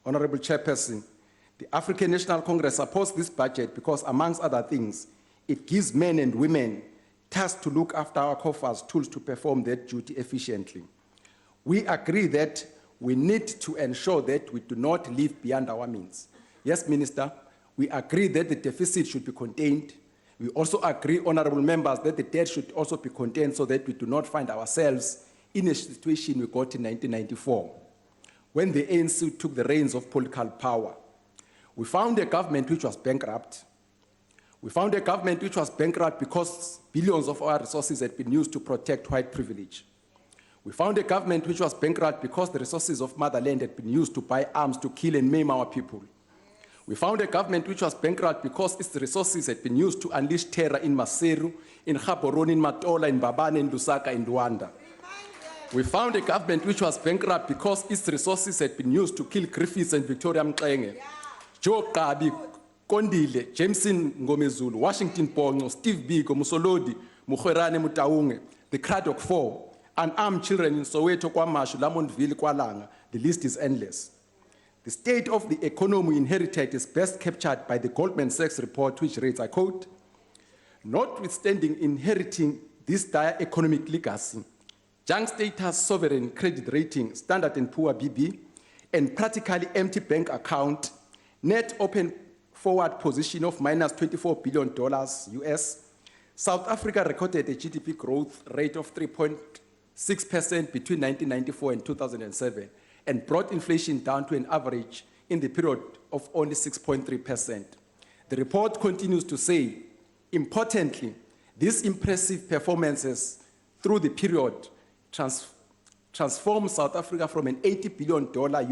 Honorable Chairperson, the African National Congress supports this budget because, amongst other things, it gives men and women tasked to look after our coffers tools to perform their duty efficiently. We agree that we need to ensure that we do not live beyond our means. Yes, Minister, we agree that the deficit should be contained. We also agree, honorable members, that the debt should also be contained so that we do not find ourselves in a situation we got in 1994, when the ANC took the reins of political power. We found a government which was bankrupt. We found a government which was bankrupt because billions of our resources had been used to protect white privilege. We found a government which was bankrupt because the resources of motherland had been used to buy arms to kill and maim our people. We found a government which was bankrupt because its resources had been used to unleash terror in Maseru, in Gaborone, in Matola, in Babane, in Lusaka, in Rwanda. We found a government which was bankrupt because its resources had been used to kill Griffiths and Victoria Mxenge, Joe Kabi, Kondile, Jameson Ngomezulu, Washington Pongo, Steve Biko, Musolodi, Mukherane Mutaunge, the Craddock Four, unarmed children in Soweto, Kwamashu, Lamontville, Kwalanga. The list is endless. The state of the economy we inherited is best captured by the Goldman Sachs report, which reads, I quote, "Notwithstanding inheriting this dire economic legacy, junk status, sovereign credit rating, Standard & Poor BB, and practically empty bank account, net open forward position of minus $24 billion US, South Africa recorded a GDP growth rate of 3.6% between 1994 and 2007, and brought inflation down to an average in the period of only 6.3%. The report continues to say, importantly, these impressive performances through the period transformed South Africa from an $80 billion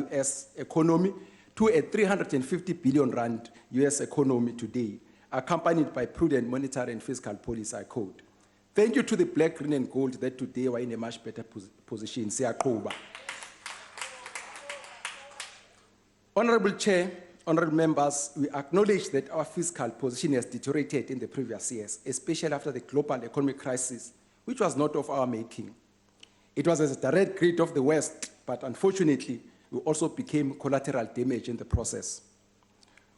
US economy to a 350 billion rand US economy today, accompanied by prudent monetary and fiscal policy, I quote. Thank you to the black, green, and gold that today we're in a much better position. Siyaquba. Honorable Chair, honorable members, we acknowledge that our fiscal position has deteriorated in the previous years, especially after the global economic crisis, which was not of our making. It was as a direct greed of the West, but unfortunately, we also became collateral damage in the process.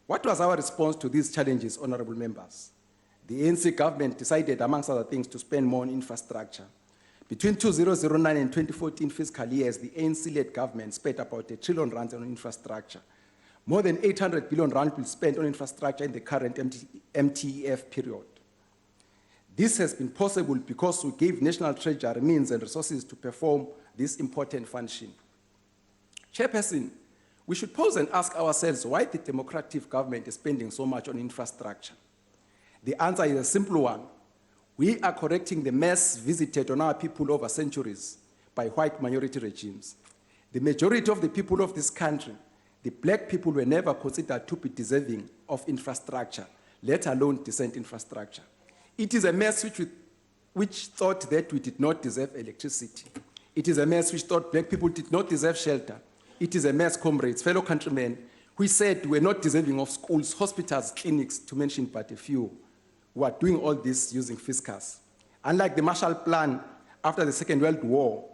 What was our response to these challenges, honorable members? The ANC government decided, amongst other things, to spend more on infrastructure. Between 2009 and 2014 fiscal years, the ANC-led government spent about R1 trillion on infrastructure. More than 800 billion rand will be spent on infrastructure in the current MTEF period. This has been possible because we gave National Treasury means and resources to perform this important function. Chairperson, we should pause and ask ourselves why the democratic government is spending so much on infrastructure. The answer is a simple one. We are correcting the mess visited on our people over centuries by white minority regimes. The majority of the people of this country, the black people, were never considered to be deserving of infrastructure, let alone decent infrastructure. It is a mess which thought that we did not deserve electricity. It is a mess which thought black people did not deserve shelter. It is a mess, comrades, fellow countrymen, who said we're not deserving of schools, hospitals, clinics, to mention but a few, who are doing all this using fiscus. Unlike the Marshall Plan after the Second World War,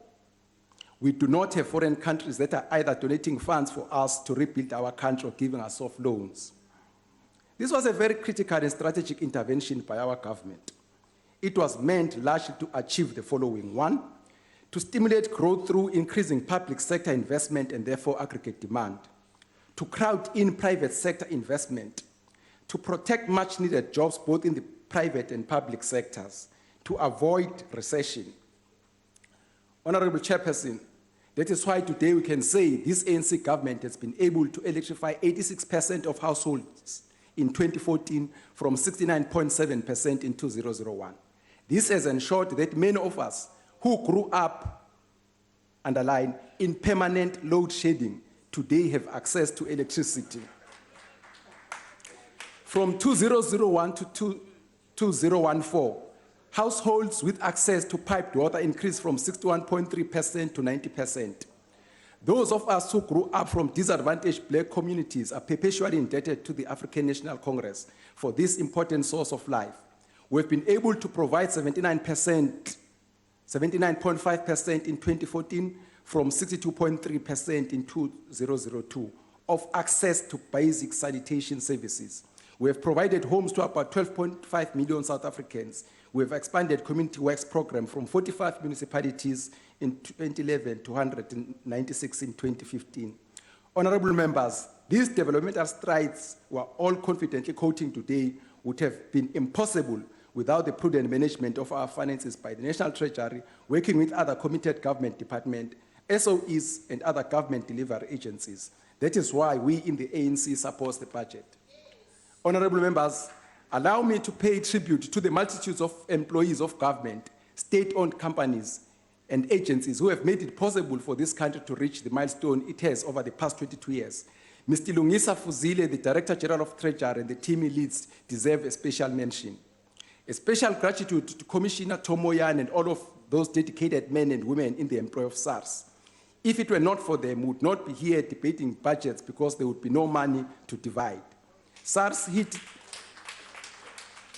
we do not have foreign countries that are either donating funds for us to rebuild our country or giving us soft loans. This was a very critical and strategic intervention by our government. It was meant largely to achieve the following. One, to stimulate growth through increasing public sector investment and therefore aggregate demand, to crowd in private sector investment, to protect much needed jobs both in the private and public sectors, to avoid recession. Honorable Chairperson, that is why today we can say this ANC government has been able to electrify 86% of households in 2014 from 69.7% in 2001. This has ensured that many of us who grew up, underline, in permanent load shedding today have access to electricity. From 2001 to 2014, households with access to piped water increased from 61.3% to 90%. Those of us who grew up from disadvantaged black communities are perpetually indebted to the African National Congress for this important source of life. We've been able to provide 79.5% in 2014 from 62.3% in 2002 of access to basic sanitation services. We have provided homes to about 12.5 million South Africans. We have expanded community works program from 45 municipalities in 2011 to 196 in 2015. Honorable members, these developmental strides we're all confidently quoting today would have been impossible without the prudent management of our finances by the National Treasury, working with other committed government departments, SOEs, and other government delivery agencies. That is why we in the ANC support the budget. Honorable members, allow me to pay tribute to the multitudes of employees of government, state-owned companies, and agencies who have made it possible for this country to reach the milestone it has over the past 22 years. Mr. Lungisa Fuzile, the Director General of Treasury, and the team he leads deserve a special mention. A special gratitude to Commissioner Tomoyan and all of those dedicated men and women in the employ of SARS. If it were not for them, we would not be here debating budgets because there would be no money to divide. SARS hit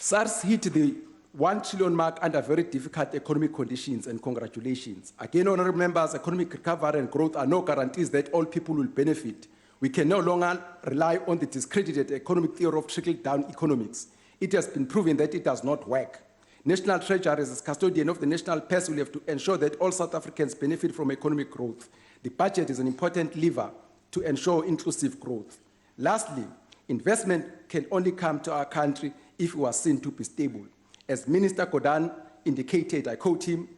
the 1 trillion mark under very difficult economic conditions, and congratulations. Again, honorable members, economic recovery and growth are no guarantees that all people will benefit. We can no longer rely on the discredited economic theory of trickle-down economics. It has been proven that it does not work. National Treasury, as custodian of the national purse, will have to ensure that all South Africans benefit from economic growth. The budget is an important lever to ensure inclusive growth. Lastly, investment can only come to our country if we are seen to be stable. As Minister Godan indicated, I quote him,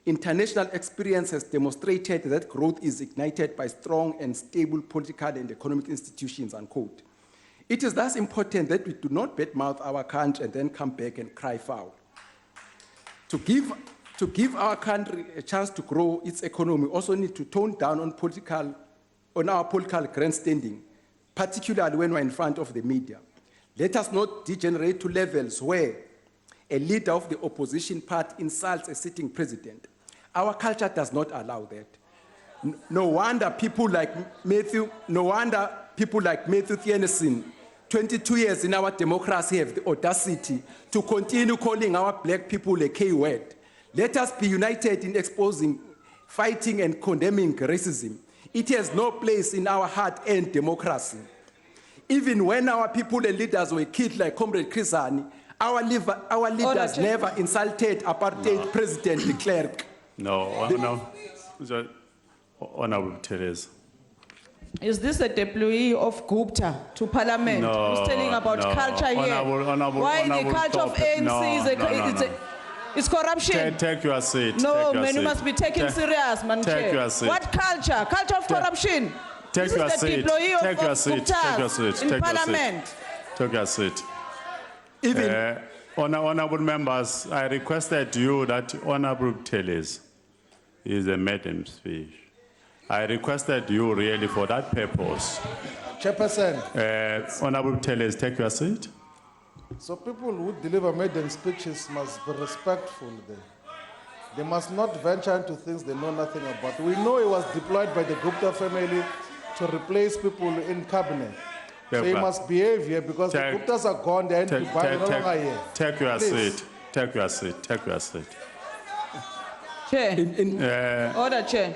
"International experience has demonstrated that growth is ignited by strong and stable political and economic institutions," unquote. It is thus important that we do not badmouth our country and then come back and cry foul. To give our country a chance to grow its economy, we also need to tone down on our political grandstanding, particularly when we're in front of the media. Let us not degenerate to levels where a leader of the opposition party insults a sitting president. Our culture does not allow that. No wonder people like Matthew Thienesin, 22 years in our democracy, have the audacity to continue calling our black people a K-word. Let us be united in exposing, fighting, and condemning racism. It has no place in our hard-earned democracy. Even when our people and leaders were killed like Comrade Krisani, our leaders never insulted apartheid President de Klerk. Honorable Teresa. Is this a deployee of Gupta to Parliament who's telling about culture here? Why the culture of ANC is corruption? Take your seat. No, man, you must be taken serious, man. Take your seat. What culture? Culture of corruption. Take your seat. Take your seat. Take your seat. In Parliament. Take your seat. Honorable members, I requested you that Honorable Teles is a maiden speech. I requested you really for that purpose. Chairperson. Honorable Teles, take your seat. So people who deliver maiden speeches must be respectful there. They must not venture into things they know nothing about. We know it was deployed by the Gupta family to replace people in cabinet. So you must behave here because the Guptas are gone, they're no longer here. Take your seat. Take your seat. Take your seat. Chair. Order, Chair.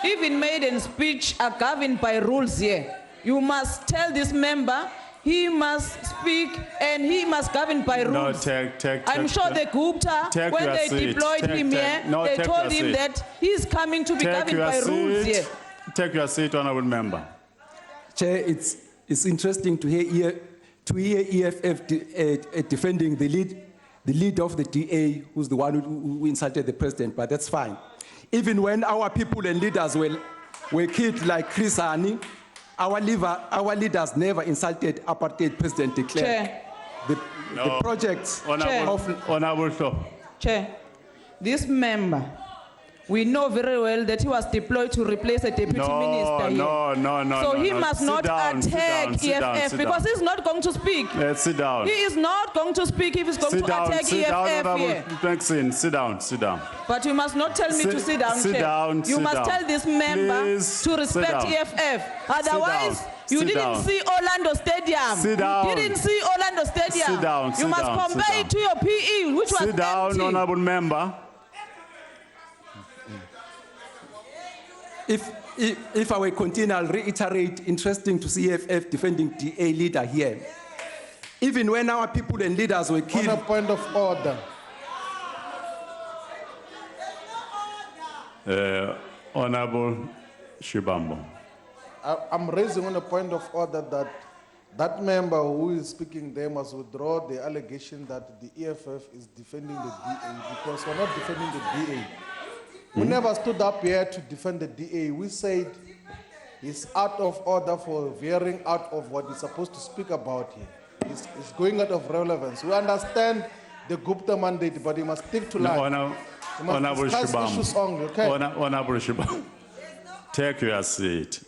Even maiden speech are governed by rules here. You must tell this member he must speak and he must govern by rules. I'm sure the Gupta, when they deployed him here, they told him that he's coming to be governed by rules here. Take your seat, honorable member. Chair, it's interesting to hear EFF defending the lead of the DA, who's the one who insulted the president, but that's fine. Even when our people and leaders were killed like Chris Hani, our leaders never insulted apartheid President de Klerk. Chair. The projects Honorable. Chair, this member, we know very well that he was deployed to replace a deputy minister here. No. So he must not attack EFF because he's not going to speak. Let's sit down. He is not going to speak if he's going to attack EFF here. Thanks, sit down. But you must not tell me to sit down, Chair. You must tell this member to respect EFF. Otherwise, you didn't see Orlando Stadium. You didn't see Orlando Stadium. You must compare it to your PE, which was empty. Sit down, honorable member. If I will continue, I'll reiterate, interesting to see EFF defending DA leader here. Even when our people and leaders were killed. On a point of order. Honorable Shibambo. I'm raising on a point of order that that member who is speaking there must withdraw the allegation that the EFF is defending the DA, because we're not defending the DA. We never stood up here to defend the DA. We said he's out of order for veering out of what he's supposed to speak about here. He's going out of relevance. We understand the Gupta mandate, but he must stick to life. Honorable Shibam. Okay? Honorable Shibam. Take your seat,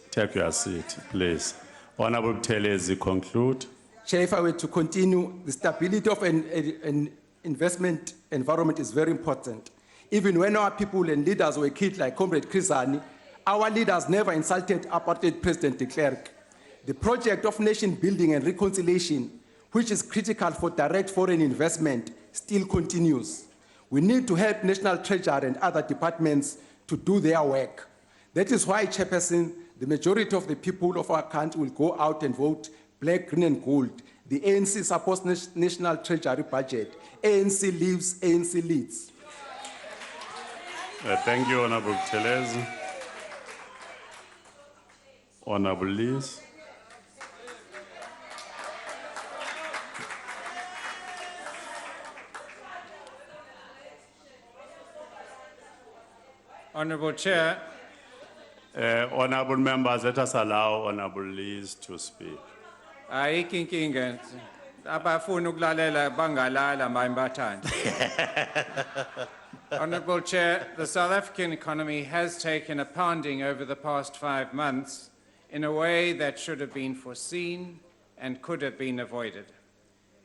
please. Honorable Telezi, conclude. Chair, if I were to continue, the stability of an investment environment is very important. Even when our people and leaders were killed like Comrade Chris Hani, our leaders never insulted apartheid President de Klerk. The project of nation building and reconciliation, which is critical for direct foreign investment, still continues. We need to help National Treasury and other departments to do their work. That is why, Chairperson, the majority of the people of our country will go out and vote black, green, and gold. The ANC supports National Treasury budget. ANC lives, ANC leads. Thank you, Honorable Telezi. Honorable Liz. Honorable Chair. Honorable members, let us allow Honorable Liz to speak. Honorable Chair, the South African economy has taken a pounding over the past 5 months in a way that should have been foreseen and could have been avoided.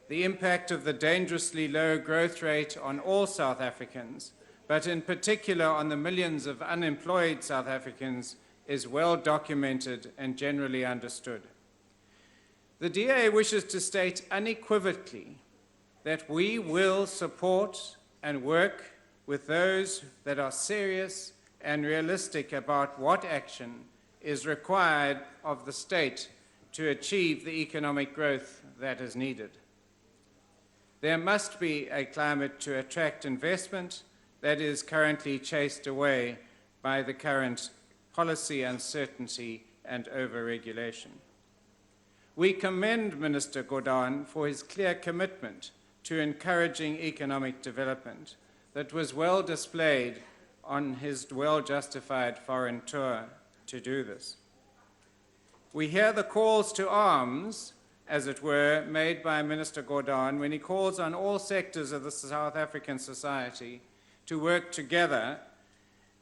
The impact of the dangerously low growth rate on all South Africans, but in particular on the millions of unemployed South Africans, is well documented and generally understood. The DA wishes to state unequivocally that we will support and work with those that are serious and realistic about what action is required of the state to achieve the economic growth that is needed. There must be a climate to attract investment that is currently chased away by the current policy uncertainty and over-regulation. We commend Minister Gordhan for his clear commitment to encouraging economic development that was well displayed on his well-justified foreign tour to do this. We hear the calls to arms, as it were, made by Minister Gordhan when he calls on all sectors of the South African society to work together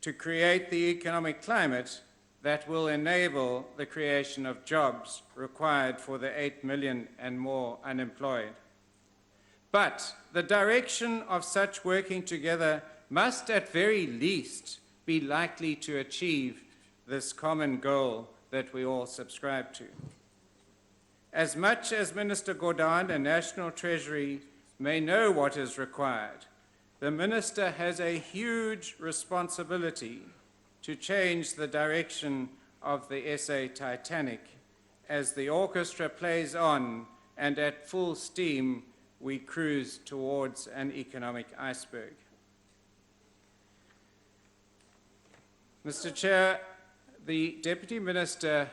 to create the economic climate that will enable the creation of jobs required for the 8 million and more unemployed. But the direction of such working together must at very least be likely to achieve this common goal that we all subscribe to. As much as Minister Gordhan and National Treasury may know what is required, the Minister has a huge responsibility to change the direction of the SA Titanic as the orchestra plays on and at full steam, we cruise towards an economic iceberg. Mr. Chair, the Deputy Minister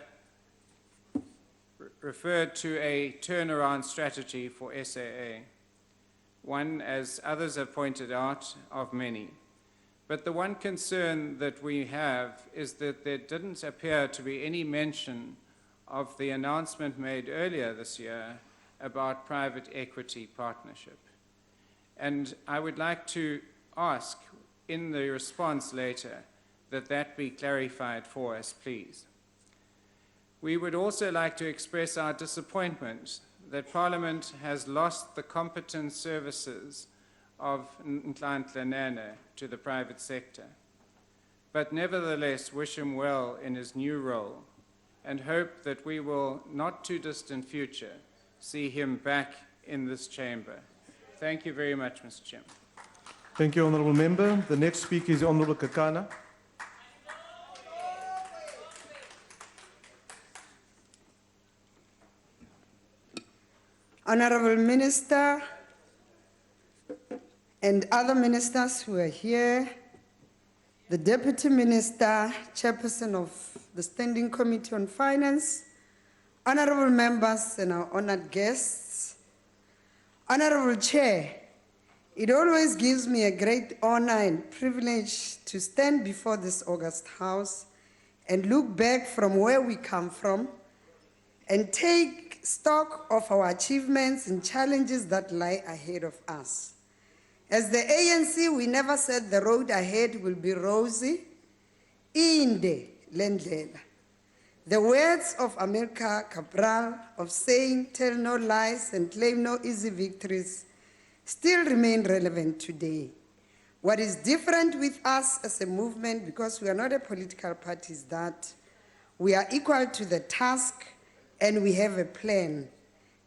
referred to a turnaround strategy for SAA, one, as others have pointed out, of many. But the one concern that we have is that there didn't appear to be any mention of the announcement made earlier this year about private equity partnership. And I would like to ask in the response later that that be clarified for us, please. We would also like to express our disappointment that Parliament has lost the competent services of Nhlanhla to the private sector, but nevertheless wish him well in his new role and hope that we will, not too distant future, see him back in this chamber. Thank you very much, Mr. Chairman. Thank you, Honourable Member. The next speaker is Honourable Kakana. Honourable Minister and other ministers who are here, the Deputy Minister, Chairperson of the Standing Committee on Finance, honourable members and our honoured guests, Honourable Chair, it always gives me a great honour and privilege to stand before this august House and look back from where we come from and take stock of our achievements and challenges that lie ahead of us. As the ANC, we never said the road ahead will be rosy. Inde lendlela. The words of America Cabral of saying, tell no lies and claim no easy victories, still remain relevant today. What is different with us as a movement, because we are not a political party, is that we are equal to the task and we have a plan.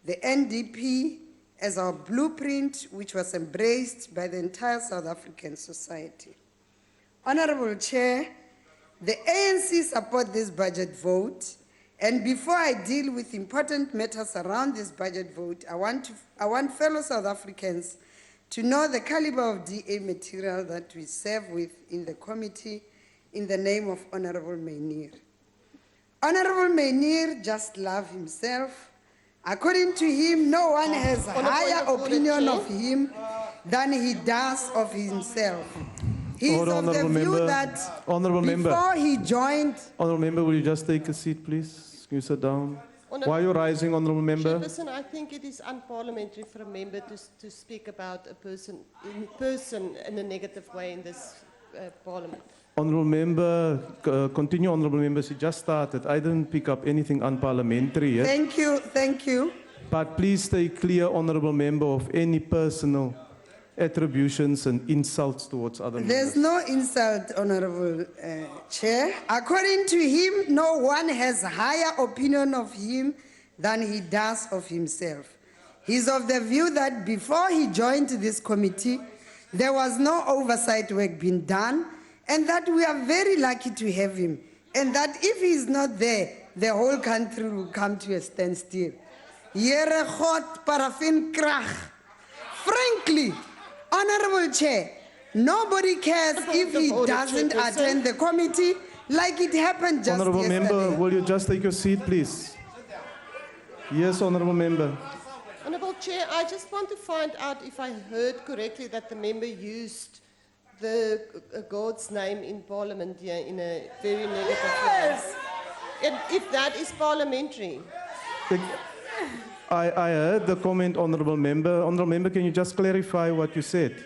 The NDP as our blueprint, which was embraced by the entire South African society. Honourable Chair, the ANC support this budget vote, and before I deal with important matters around this budget vote, I want fellow South Africans to know the caliber of DA material that we serve with in the committee in the name of Honourable Mainir. Honourable Mainir just loves himself. According to him, no one has a higher opinion of him than he does of himself. He is of the view that before he joined... Honourable Member, will you just take a seat, please? Can you sit down? Why are you rising, Honourable Member? Chairperson, I think it is unparliamentary for a member to speak about a person in a negative way in this Parliament. Honourable Member, continue, Honourable Member. She just started. I didn't pick up anything unparliamentary yet. Thank you, thank you. But please stay clear, Honourable Member, of any personal attributions and insults towards other members. There's no insult, Honourable Chair. According to him, no one has a higher opinion of him than he does of himself. He's of the view that before he joined this committee, there was no oversight work being done, and that we are very lucky to have him, and that if he's not there, the whole country will come to a standstill. Yere God paraffin krach. Frankly, Honourable Chair, nobody cares if he doesn't attend the committee like it happened just Honourable yesterday. Member, will you just take your seat, please? Yes, Honourable Member. Honourable Chair, I just want to find out if I heard correctly that the member used the God's name in Parliament here in a very negative way. And if that is parliamentary. I heard the comment, Honourable Member. Honourable Member, can you just clarify what you said?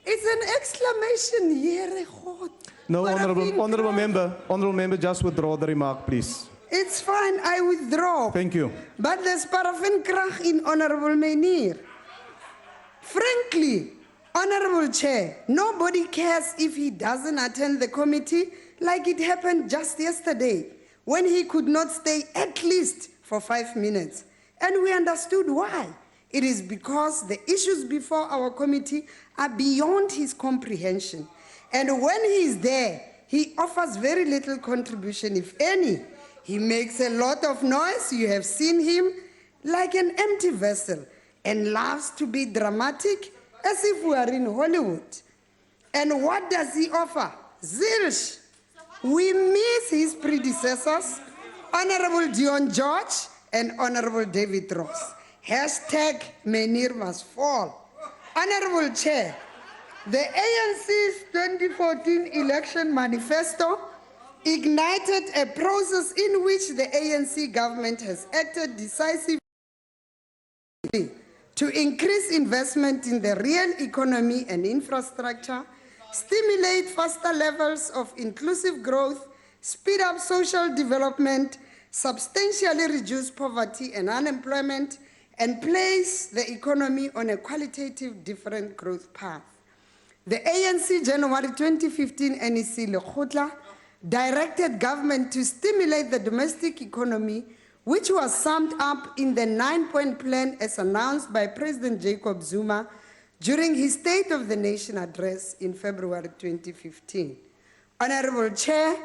It's an exclamation, Yere God. No, Honourable Member, just withdraw the remark, please. It's fine, I withdraw. Thank you. But there's paraffin krach in Honourable Mainir. Frankly, Honourable Chair, nobody cares if he doesn't attend the committee like it happened just yesterday when he could not stay at least for 5 minutes. And we understood why. It is because the issues before our committee are beyond his comprehension. And when he is there, he offers very little contribution, if any. He makes a lot of noise. You have seen him like an empty vessel and loves to be dramatic as if we are in Hollywood. And what does he offer? Zilch. We miss his predecessors, Honorable Dion George and Honorable David Ross. Hashtag Menir must fall. Honorable Chair, the ANC's 2014 election manifesto ignited a process in which the ANC government has acted decisively to increase investment in the real economy and infrastructure, stimulate faster levels of inclusive growth, speed up social development, substantially reduce poverty and unemployment, and place the economy on a qualitative different growth path. The ANC January 2015 NEC Lekgotla directed government to stimulate the domestic economy, which was summed up in the 9-point plan as announced by President Jacob Zuma during his State of the Nation address in February 2015. Honorable Chair,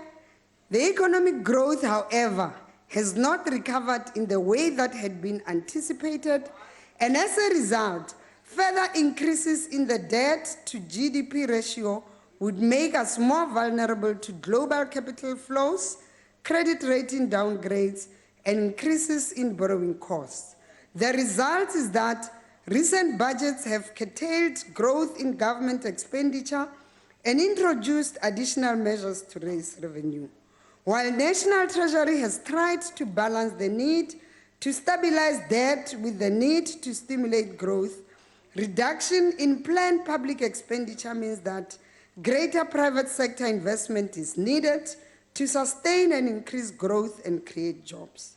the economic growth, however, has not recovered in the way that had been anticipated, and as a result, further increases in the debt to GDP ratio would make us more vulnerable to global capital flows, credit rating downgrades, and increases in borrowing costs. The result is that recent budgets have curtailed growth in government expenditure and introduced additional measures to raise revenue. While National Treasury has tried to balance the need to stabilize debt with the need to stimulate growth, reduction in planned public expenditure means that greater private sector investment is needed to sustain and increase growth and create jobs.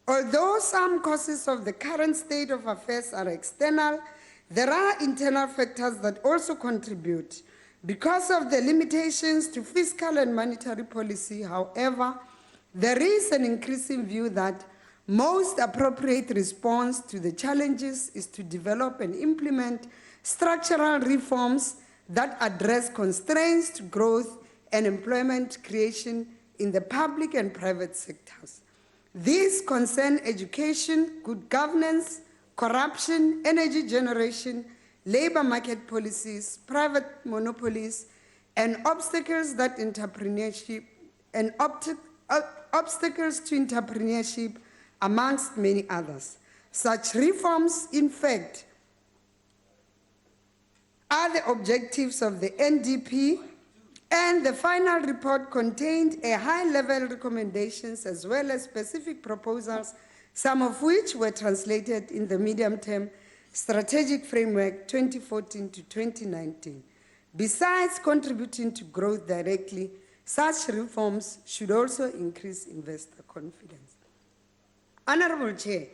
Although some causes of the current state of affairs are external, there are internal factors that also contribute. Because of the limitations to fiscal and monetary policy, however, there is an increasing view that most appropriate response to the challenges is to develop and implement structural reforms that address constraints to growth and employment creation in the public and private sectors. These concern education, good governance, corruption, energy generation, labor market policies, private monopolies, and obstacles that entrepreneurship and obstacles to entrepreneurship, amongst many others. Such reforms, in fact, are the objectives of the NDP, and the final report contained a high-level recommendations as well as specific proposals, some of which were translated in the medium-term strategic framework 2014 to 2019. Besides contributing to growth directly, such reforms should also increase investor confidence. Honorable Chair,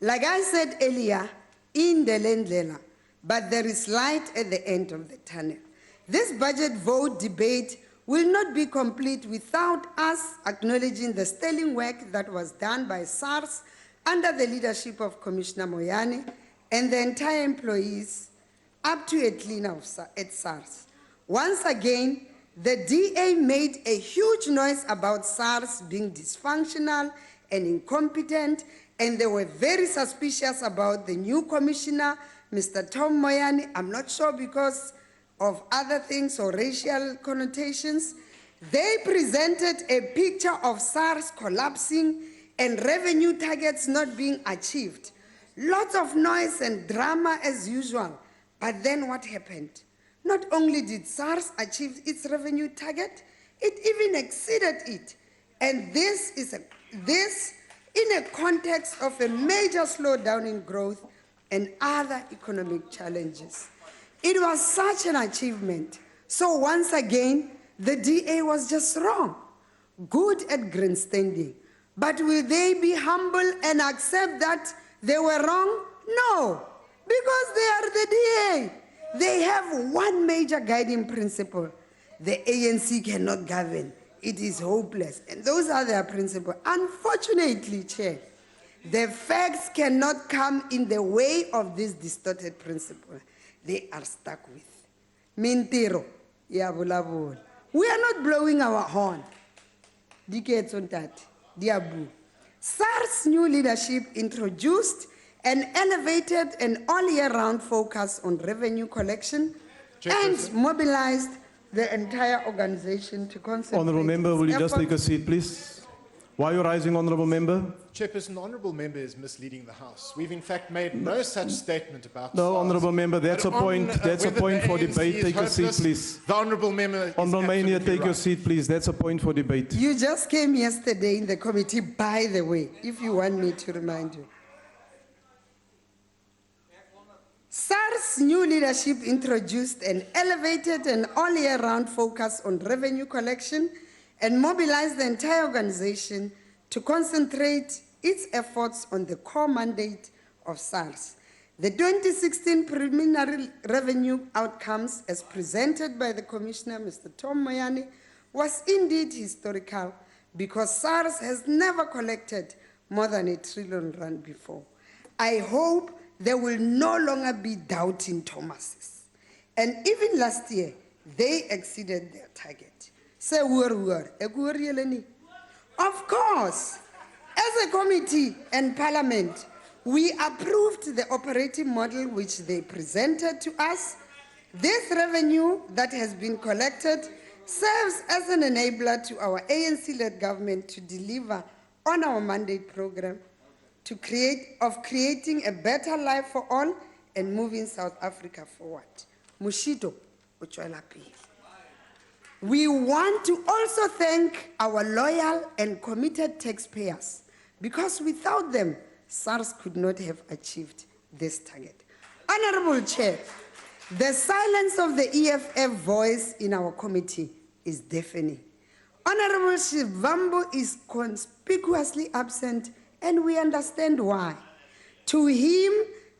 like I said earlier, in the Lendlela, but there is light at the end of the tunnel. This budget vote debate will not be complete without us acknowledging the sterling work that was done by SARS under the leadership of Commissioner Moyane and the entire employees up to a clean-up at SARS. Once again, the DA made a huge noise about SARS being dysfunctional and incompetent, and they were very suspicious about the new commissioner, Mr. Tom Moyane. I'm not sure because of other things or racial connotations. They presented a picture of SARS collapsing and revenue targets not being achieved. Lots of noise and drama as usual. But then what happened? Not only did SARS achieve its revenue target, it even exceeded it. And this in a context of a major slowdown in growth and other economic challenges. It was such an achievement. So once again, the DA was just wrong. Good at grandstanding. But will they be humble and accept that they were wrong? No, because they are the DA. They have one major guiding principle. The ANC cannot govern. It is hopeless. And those are their principles. Unfortunately, Chair, the facts cannot come in the way of this distorted principle. They are stuck with. Mentiro, yabulabul. We are not blowing our horn. Decades on that. Diabu. SARS new leadership introduced an elevated and all-year-round focus on revenue collection, and mobilized the entire organization to concentrate. Honourable Member, will you just take a efforts. seat, please? Why are you rising, Honourable Member? Chairperson, the Honourable Member is misleading the House. We've in fact made no such statement about No, SARS. Honourable Member, that's a But point. on, That's a whether point the for ANC debate. is Take a seat, hopeless, please. The Honourable Member is Honourable Mania, absolutely take your right. seat, please. That's a point for debate. You just came yesterday in the committee, by the way, if you want me to remind you. SARS new leadership introduced an elevated and all-year-round focus on revenue collection and mobilized the entire organization to concentrate its efforts on the core mandate of SARS. The 2016 preliminary revenue outcomes, as presented by the Commissioner, Mr. Tom Moyane, was indeed historical because SARS has never collected more than R1 trillion before. I hope there will no longer be doubt in Thomas's. And even last year, they exceeded their target. Of course, as a committee and parliament, we approved the operating model which they presented to us. This revenue that has been collected serves as an enabler to our ANC-led government to deliver on our mandate program creating a better life for all and moving South Africa forward. Mushito, Uchwalapi. We want to also thank our loyal and committed taxpayers because without them, SARS could not have achieved this target. Honorable Chair, the silence of the EFF voice in our committee is deafening. Honorable Shivambu is conspicuously absent, and we understand why. To him,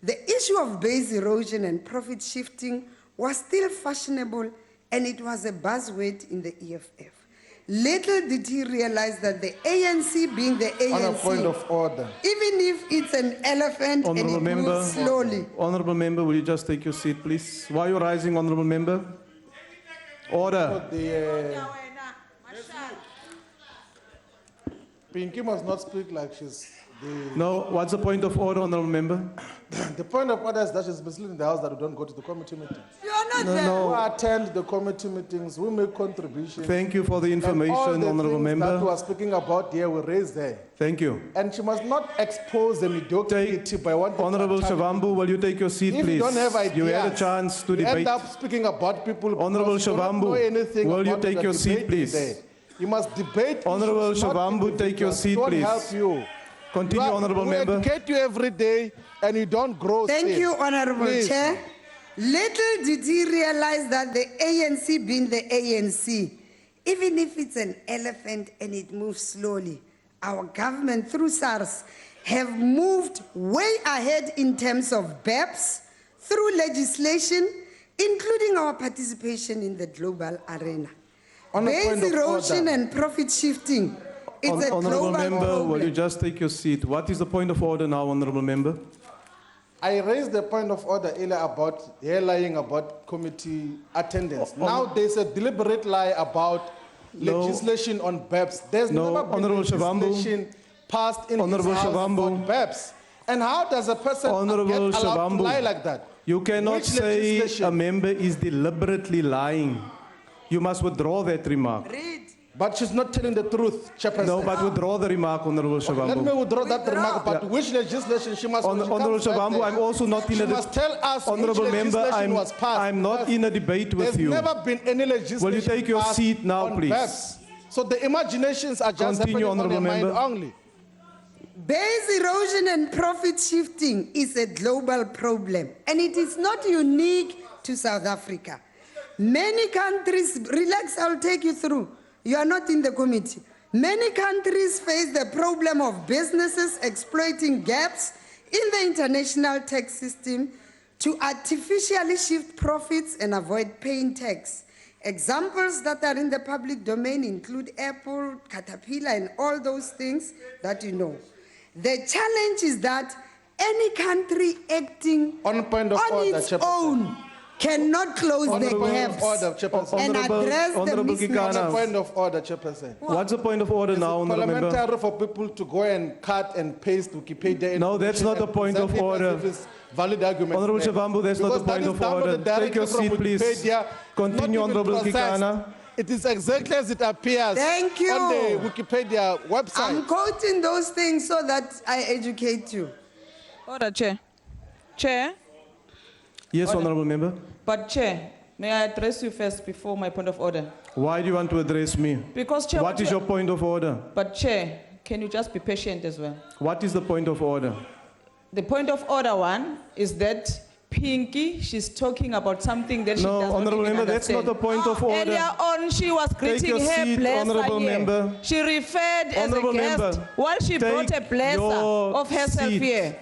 the issue of base erosion and profit shifting was still fashionable, and it was a buzzword in the EFF. Little did he realize that the ANC, being the ANC, On a point of order. even if it's an elephant and it moves slowly. Honourable Member, will you just take your seat, please? Why are you rising, Honourable Member? Order. Pinky must not speak like she's No, what's the point of order, Honourable Member? The point of order is that she's misleading the House that we don't go to the committee meetings. You are not No, there. no. We attend the committee meetings, we make contributions. Thank you for the information, and all the Honourable things Member. that we are speaking about here, we raise there. Thank you. And she must not expose the mediocrity by wanting to Honourable attack Shavambu, will you take your seat, If please? you don't have ideas, You had a chance to you debate. end up speaking about people. Honourable because you don't know Shavambu, anything will you about take what your you're seat, debating please? there. You must debate. Honourable issues, not Shavambu, take your individuals. seat, Don't please. help you. Continue, Honourable we Member. educate you every day, and you don't grow. Thank still. you, Honorable Please. Chair. Little did he realize that the ANC, being the ANC, even if it's an elephant and it moves slowly, our government through SARS have moved way ahead in terms of BEPS through legislation, including our participation in the global arena. On a point Base of erosion order. and profit shifting. It's a Honourable global Member, problem. will you just take your seat? What is the point of order now, Honourable Member? I raised the point of order earlier about her lying about committee attendance. Now there's a deliberate lie about legislation on BEPS. There's No, never been Honourable Shavambu. legislation passed in Honourable this House Shavambu. on BEPS. And how does a person Honourable get allowed Shavambu. to lie like that? You cannot Which say legislation? a member is deliberately lying. You must withdraw that remark. But she's not telling the truth, Chairperson. No, but withdraw the remark, Honourable Let me Shavambu. withdraw that remark, but which legislation she must... when she Honourable comes back Shavambu, there, I'm also not in she a... must tell us Honourable which Member, legislation was passed. I'm not in a debate with There's you. never been any legislation Will you take your passed seat now, on please? BEPS. So the imaginations are just Continue, happening on Honourable your mind Member. only. Base erosion and profit shifting is a global problem, and it is not unique to South Africa. Many countries, relax, I'll take you through. You are not in the committee. Many countries face the problem of businesses exploiting gaps in the international tax system to artificially shift profits and avoid paying tax. Examples that are in the public domain include Apple, Caterpillar, and all those things that you know. The challenge is that any country acting On point of on order, its Chairperson. own cannot close the gaps Order, Chairperson. and address the Honorable mismatches. Kekana. Point of order, Chairperson. What's the point of order now, Is it Honorable Member? parliamentary for people to go and cut and paste Wikipedia? No, that's information not the and point of present it as order. if it's valid arguments Honorable there? Shavambu, that's not the Because that point is of downloaded order. Take your directly from seat, please. Wikipedia, Continue, not even Honorable processed. Kekana. It is exactly as it appears Thank you. on the Wikipedia website. I'm quoting those things so that I educate you. Order, Chair. Chair, Yes, Order. Honorable Member. but Chair, may I address you first before my point of order? Why do you want to address me? Because, Chair, What is your point of order? But Chair, can you just be patient as well? What is the point of order? The point of order one is that Pinky, she's talking about something that she No, does not Honourable even Member, that's understand. not the point of order. Earlier on, she was greeting your her seat, blesser Honourable here. Member. She referred as Honourable a guest Member, while she brought a take blesser your of herself seat. here.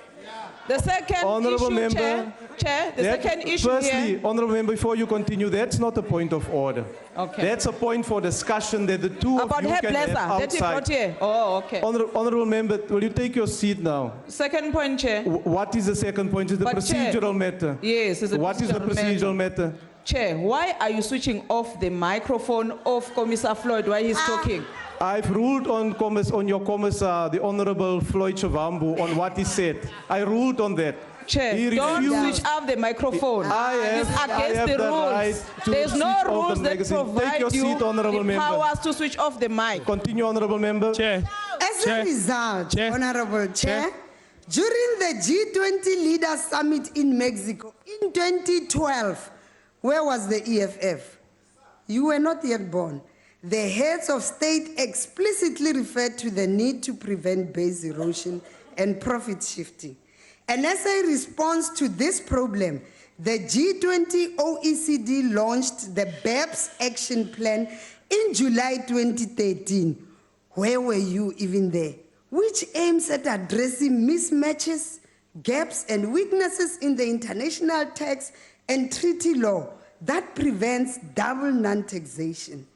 The second Honourable issue, Member, Chair, the that- second issue firstly, here. Honourable Member, before you continue, that's not a point of order. Okay. That's a point for discussion that the two About of you her can blesser have that he brought outside. here. Oh, okay. Honourable Member, will you take your seat now? Second point, Chair. What is the second point? Is the But Chair- procedural matter? Yes, it's a What is the procedural procedural matter? Chair, why are you switching off the microphone of Commissar Floyd while he's talking? I've ruled on your commissar, the Honourable Floyd Shavambu, on what he said. I ruled on that. Chair, He don't refused- switch off the microphone. I It's have against the rules. right to There's no switch off rules the that magazine. Take provide your you seat, Honourable the Member. powers to switch off the mic. Continue, Honourable Member. Chair. As Chair. a result, Chair. Honorable Chair, Chair. during the G20 Leaders Summit in Mexico in 2012, where was the EFF? You were not yet born. The heads of state explicitly referred to the need to prevent base erosion and profit shifting. And as a response to this problem, the G20 OECD launched the BEPS Action Plan in July 2013. Where were you even there? Which aims at addressing mismatches, gaps, and weaknesses in the international tax and treaty law that prevents double non-taxation.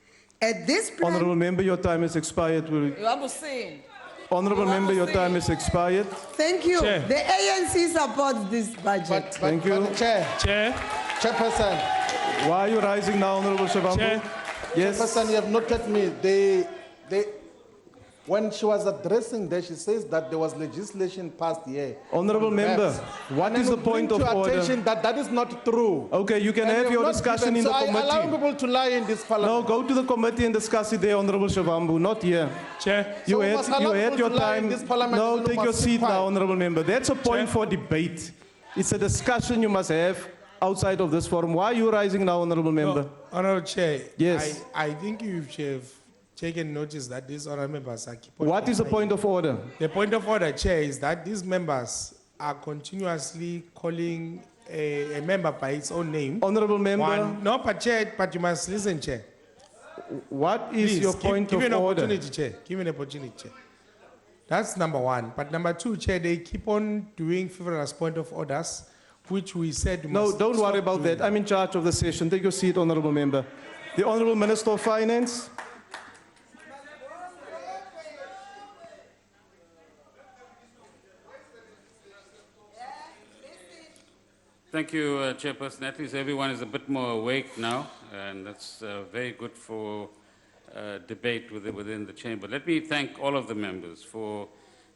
At this plan, Honourable Member, your time has expired. You want to sing? Honourable Member, your time has expired. thank you. Chair. The ANC supports this budget. Thank you. Chair. Chairperson, Why are you rising now, Honourable Shavambu? Chair. Yes. Chairperson, you have noted me. When she was addressing there, she says that there was legislation passed here. Honourable on Member, BEPS. what And is I the will bring point to of your order? attention that that is not true. Okay, you can And have you your not discussion given- in the so I allow committee. people to lie in this No, parliament. go to the committee and discuss it there, Honourable Shavambu, not here. Chair. You we must allow had people your to lie in time. this parliament, No, even take though your must keep seat quiet. now, Honourable Member. That's a point for debate. It's a discussion you must have outside of this forum. Why are you rising now, Honourable Member? Honourable Chair. Yes. I think you should have taken notice that these honourable members are keeping. What is the point of order? The point of order, Chair, is that these members are continuously calling a member by its own name. Honourable Member, One, no, but Chair, but you must listen, Chair. what is Please, your give- point give of an order? opportunity, Chair. Give me an opportunity, Chair. That's number one. But number two, Chair, they keep on doing frivolous point of orders, which we said we No, must don't worry stop about doing. that. I'm in charge of the session. Take your seat, Honourable Member. The Honourable Minister of Finance. Thank you, Chairperson. At least everyone is a bit more awake now, and that's very good for debate within the chamber. Let me thank all of the members for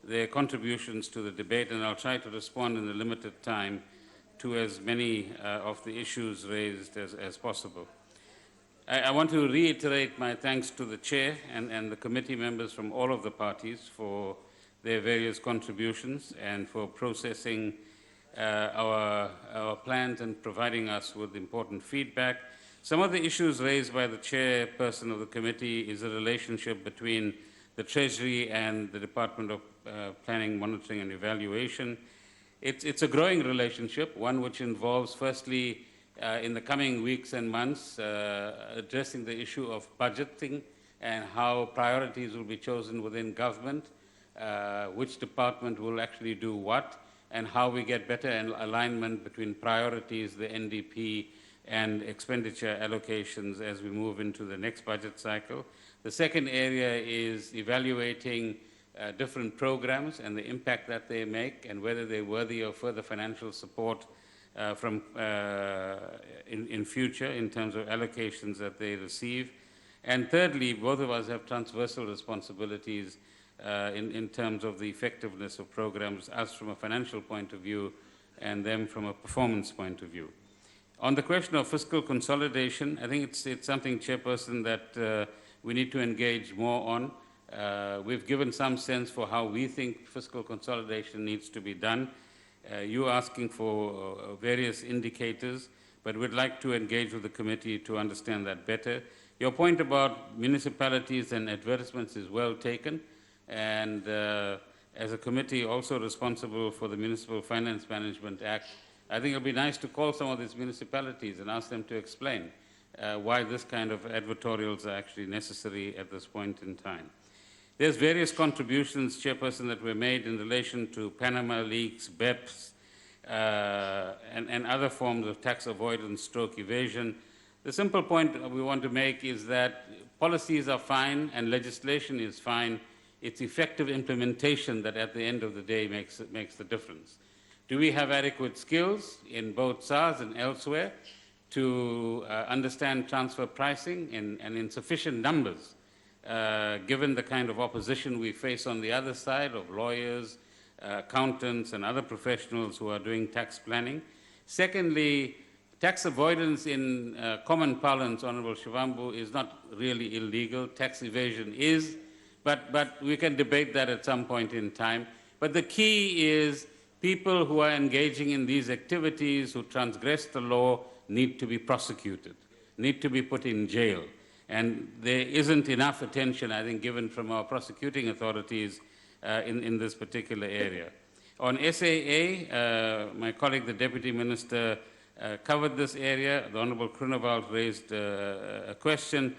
their contributions to the debate, and I'll try to respond in the limited time to as many of the issues raised as possible. I want to reiterate my thanks to the Chair and the committee members from all of the parties for their various contributions and for processing our plans and providing us with important feedback. Some of the issues raised by the chairperson of the committee is the relationship between the Treasury and the Department of Planning, Monitoring and Evaluation. It's a growing relationship, one which involves, firstly, in the coming weeks and months, addressing the issue of budgeting and how priorities will be chosen within government, which department will actually do what, and how we get better alignment between priorities, the NDP, and expenditure allocations as we move into the next budget cycle. The second area is evaluating different programs and the impact that they make and whether they're worthy of further financial support in future in terms of allocations that they receive. And thirdly, both of us have transversal responsibilities in terms of the effectiveness of programs, us from a financial point of view and them from a performance point of view. On the question of fiscal consolidation, I think it's something, Chairperson, that we need to engage more on. We've given some sense for how we think fiscal consolidation needs to be done. You're asking for various indicators, but we'd like to engage with the committee to understand that better. Your point about municipalities and advertisements is well taken, and as a committee also responsible for the Municipal Finance Management Act, I think it'll be nice to call some of these municipalities and ask them to explain why this kind of advertorials are actually necessary at this point in time. There's various contributions, Chairperson, that were made in relation to Panama leaks, BEPS, and other forms of tax avoidance stroke evasion. The simple point we want to make is that policies are fine and legislation is fine. It's effective implementation that at the end of the day makes the difference. Do we have adequate skills in both SARS and elsewhere to understand transfer pricing and in sufficient numbers, given the kind of opposition we face on the other side of lawyers, accountants, and other professionals who are doing tax planning? Secondly, tax avoidance in common parlance, Honorable Shivambu, is not really illegal. Tax evasion is, but we can debate that at some point in time. But the key is people who are engaging in these activities, who transgress the law, need to be prosecuted, need to be put in jail. And there isn't enough attention, I think, given from our prosecuting authorities in this particular area. On SAA, my colleague, the Deputy Minister, covered this area. The Honorable Krunewald raised a question.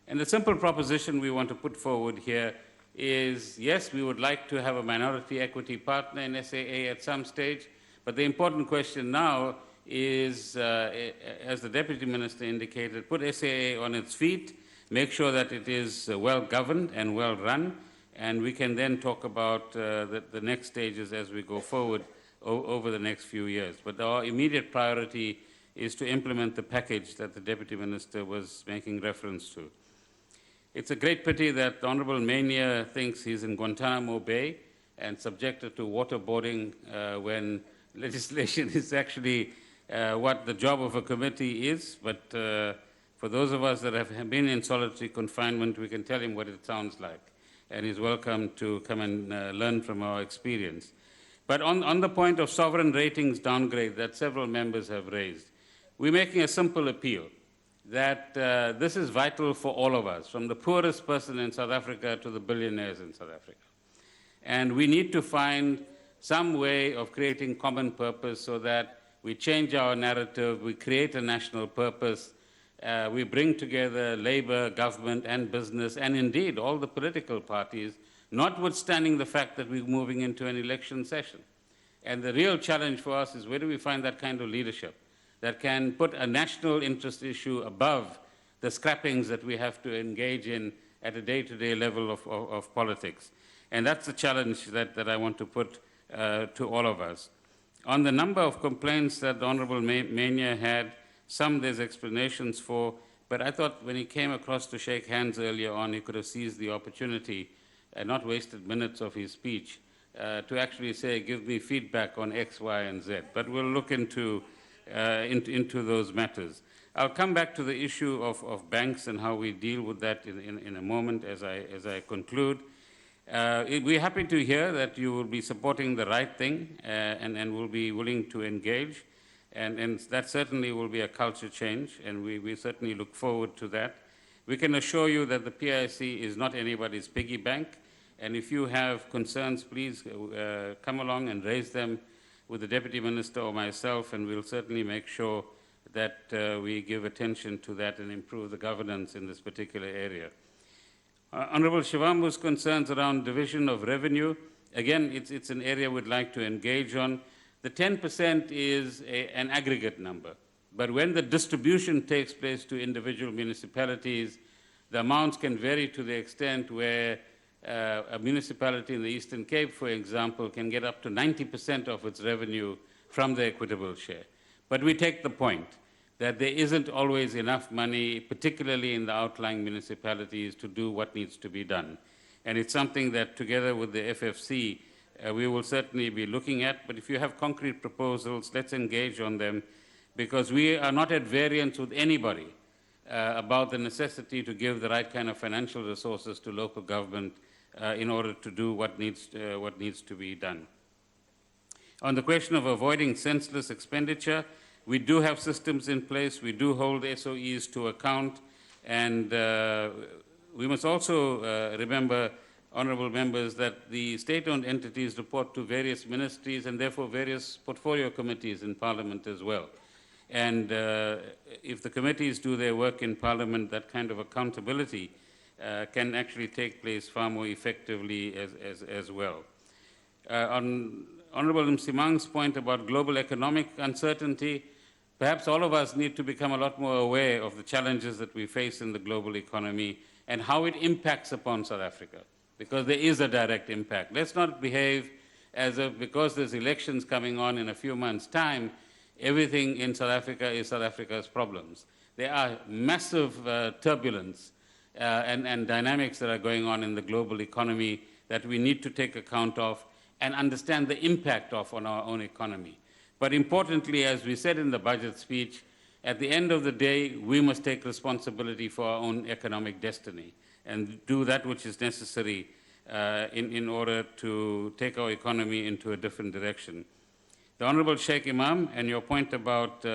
And the simple proposition we want to put forward here is, yes, we would like to have a minority equity partner in SAA at some stage, but the important question now is, as the Deputy Minister indicated, put SAA on its feet, make sure that it is well governed and well run, and we can then talk about the next stages as we go forward over the next few years. But our immediate priority is to implement the package that the Deputy Minister was making reference to. It's a great pity that the Honorable Mania thinks he's in Guantanamo Bay and subjected to waterboarding when legislation is actually what the job of a committee is. But for those of us that have been in solitary confinement, we can tell him what it sounds like. And he's welcome to come and learn from our experience. But on the point of sovereign ratings downgrade that several members have raised, we're making a simple appeal that this is vital for all of us, from the poorest person in South Africa to the billionaires in South Africa. And we need to find some way of creating common purpose so that we change our narrative, we create a national purpose, we bring together labor, government, and business, and indeed all the political parties, notwithstanding the fact that we're moving into an election session. And the real challenge for us is, where do we find that kind of leadership that can put a national interest issue above the scrappings that we have to engage in at a day-to-day level of politics? And that's the challenge that I want to put to all of us. On the number of complaints that the Honorable Mania had, some there's explanations for, but I thought when he came across to shake hands earlier on, he could have seized the opportunity and not wasted minutes of his speech to actually say, give me feedback on X, Y, and Z. But we'll look into those matters. I'll come back to the issue of banks and how we deal with that in a moment as I conclude. We're happy to hear that you will be supporting the right thing and will be willing to engage. And that certainly will be a culture change, and we certainly look forward to that. We can assure you that the PIC is not anybody's piggy bank, and if you have concerns, please come along and raise them with the Deputy Minister or myself, and we'll certainly make sure that we give attention to that and improve the governance in this particular area. Honorable Shivambu's concerns around division of revenue, again, it's an area we'd like to engage on. The 10% is an aggregate number, but when the distribution takes place to individual municipalities, the amounts can vary to the extent where a municipality in the Eastern Cape, for example, can get up to 90% of its revenue from the equitable share. But we take the point that there isn't always enough money, particularly in the outlying municipalities, to do what needs to be done. And it's something that, together with the FFC, we will certainly be looking at. But if you have concrete proposals, let's engage on them, because we are not at variance with anybody about the necessity to give the right kind of financial resources to local government in order to do what needs to be done. On the question of avoiding senseless expenditure, we do have systems in place. We do hold SOEs to account. And we must also remember, honorable members, that the state-owned entities report to various ministries and therefore various portfolio committees in Parliament as well. And if the committees do their work in Parliament, that kind of accountability can actually take place far more effectively as well. On Honorable Msimang's point about global economic uncertainty, perhaps all of us need to become a lot more aware of the challenges that we face in the global economy and how it impacts upon South Africa, because there is a direct impact. Let's not behave as if because there's elections coming on in a few months' time, everything in South Africa is South Africa's problems. There are massive turbulence and dynamics that are going on in the global economy that we need to take account of and understand the impact of on our own economy. But importantly, as we said in the budget speech, at the end of the day, we must take responsibility for our own economic destiny and do that which is necessary in order to take our economy into a different direction. The Honorable Sheikh Imam, and your point about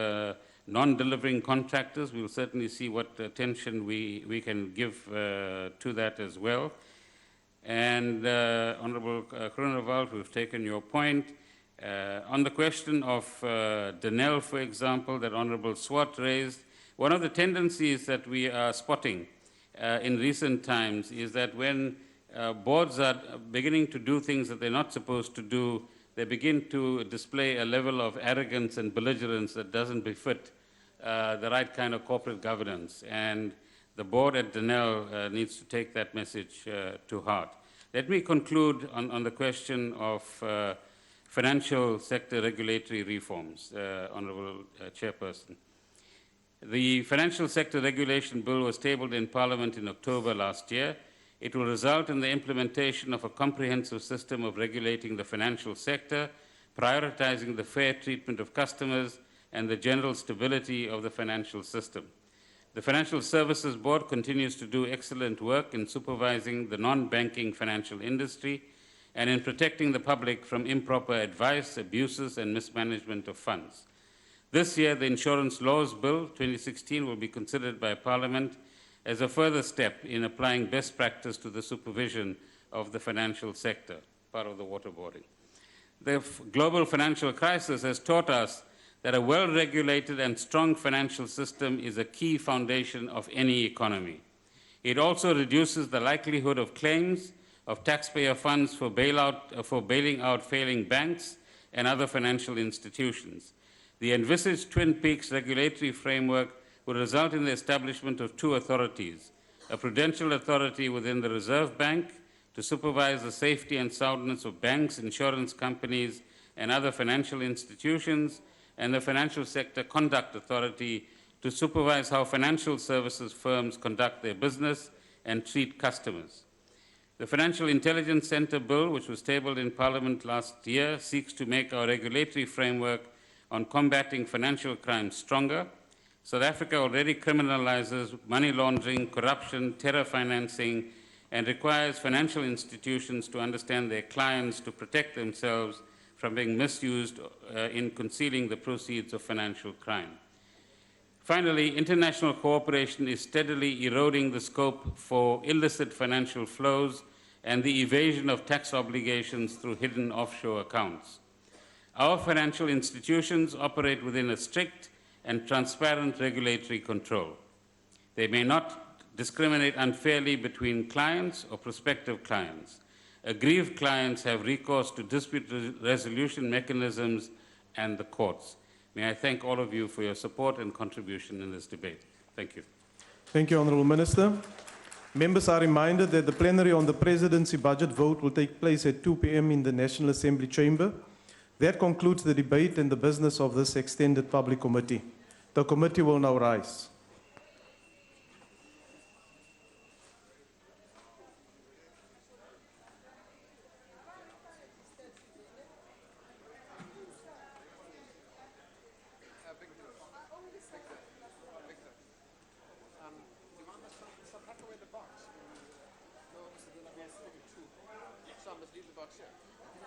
non-delivering contractors, we'll certainly see what attention we can give to that as well. And Honorable Kroonewald, we've taken your point. On the question of Denel, for example, that Honorable Swart raised, one of the tendencies that we are spotting in recent times is that when boards are beginning to do things that they're not supposed to do, they begin to display a level of arrogance and belligerence that doesn't befit the right kind of corporate governance. And the board at Denel needs to take that message to heart. Let me conclude on the question of financial sector regulatory reforms, Honorable Chairperson. The Financial Sector Regulation Bill was tabled in Parliament in October last year. It will result in the implementation of a comprehensive system of regulating the financial sector, prioritizing the fair treatment of customers and the general stability of the financial system. The Financial Services Board continues to do excellent work in supervising the non-banking financial industry and in protecting the public from improper advice, abuses, and mismanagement of funds. This year, the Insurance Laws Bill 2016 will be considered by Parliament as a further step in applying best practice to the supervision of the financial sector, part of the waterboarding. The global financial crisis has taught us that a well-regulated and strong financial system is a key foundation of any economy. It also reduces the likelihood of claims of taxpayer funds for bailing out failing banks and other financial institutions. The envisaged Twin Peaks regulatory framework will result in the establishment of two authorities, a prudential authority within the Reserve Bank to supervise the safety and soundness of banks, insurance companies, and other financial institutions, and the Financial Sector Conduct Authority to supervise how financial services firms conduct their business and treat customers. The Financial Intelligence Center Bill, which was tabled in Parliament last year, seeks to make our regulatory framework on combating financial crime stronger. South Africa already criminalizes money laundering, corruption, terror financing, and requires financial institutions to understand their clients to protect themselves from being misused in concealing the proceeds of financial crime. Finally, international cooperation is steadily eroding the scope for illicit financial flows and the evasion of tax obligations through hidden offshore accounts. Our financial institutions operate within a strict and transparent regulatory control. They may not discriminate unfairly between clients or prospective clients. Aggrieved clients have recourse to dispute resolution mechanisms and the courts. May I thank all of you for your support and contribution in this debate. Thank you. Thank you, Honourable Minister. Members are reminded that the plenary on the presidency budget vote will take place at 2 p.m. in the National Assembly chamber. That concludes the debate and the business of this extended public committee. The committee will now rise. So I must leave the box here.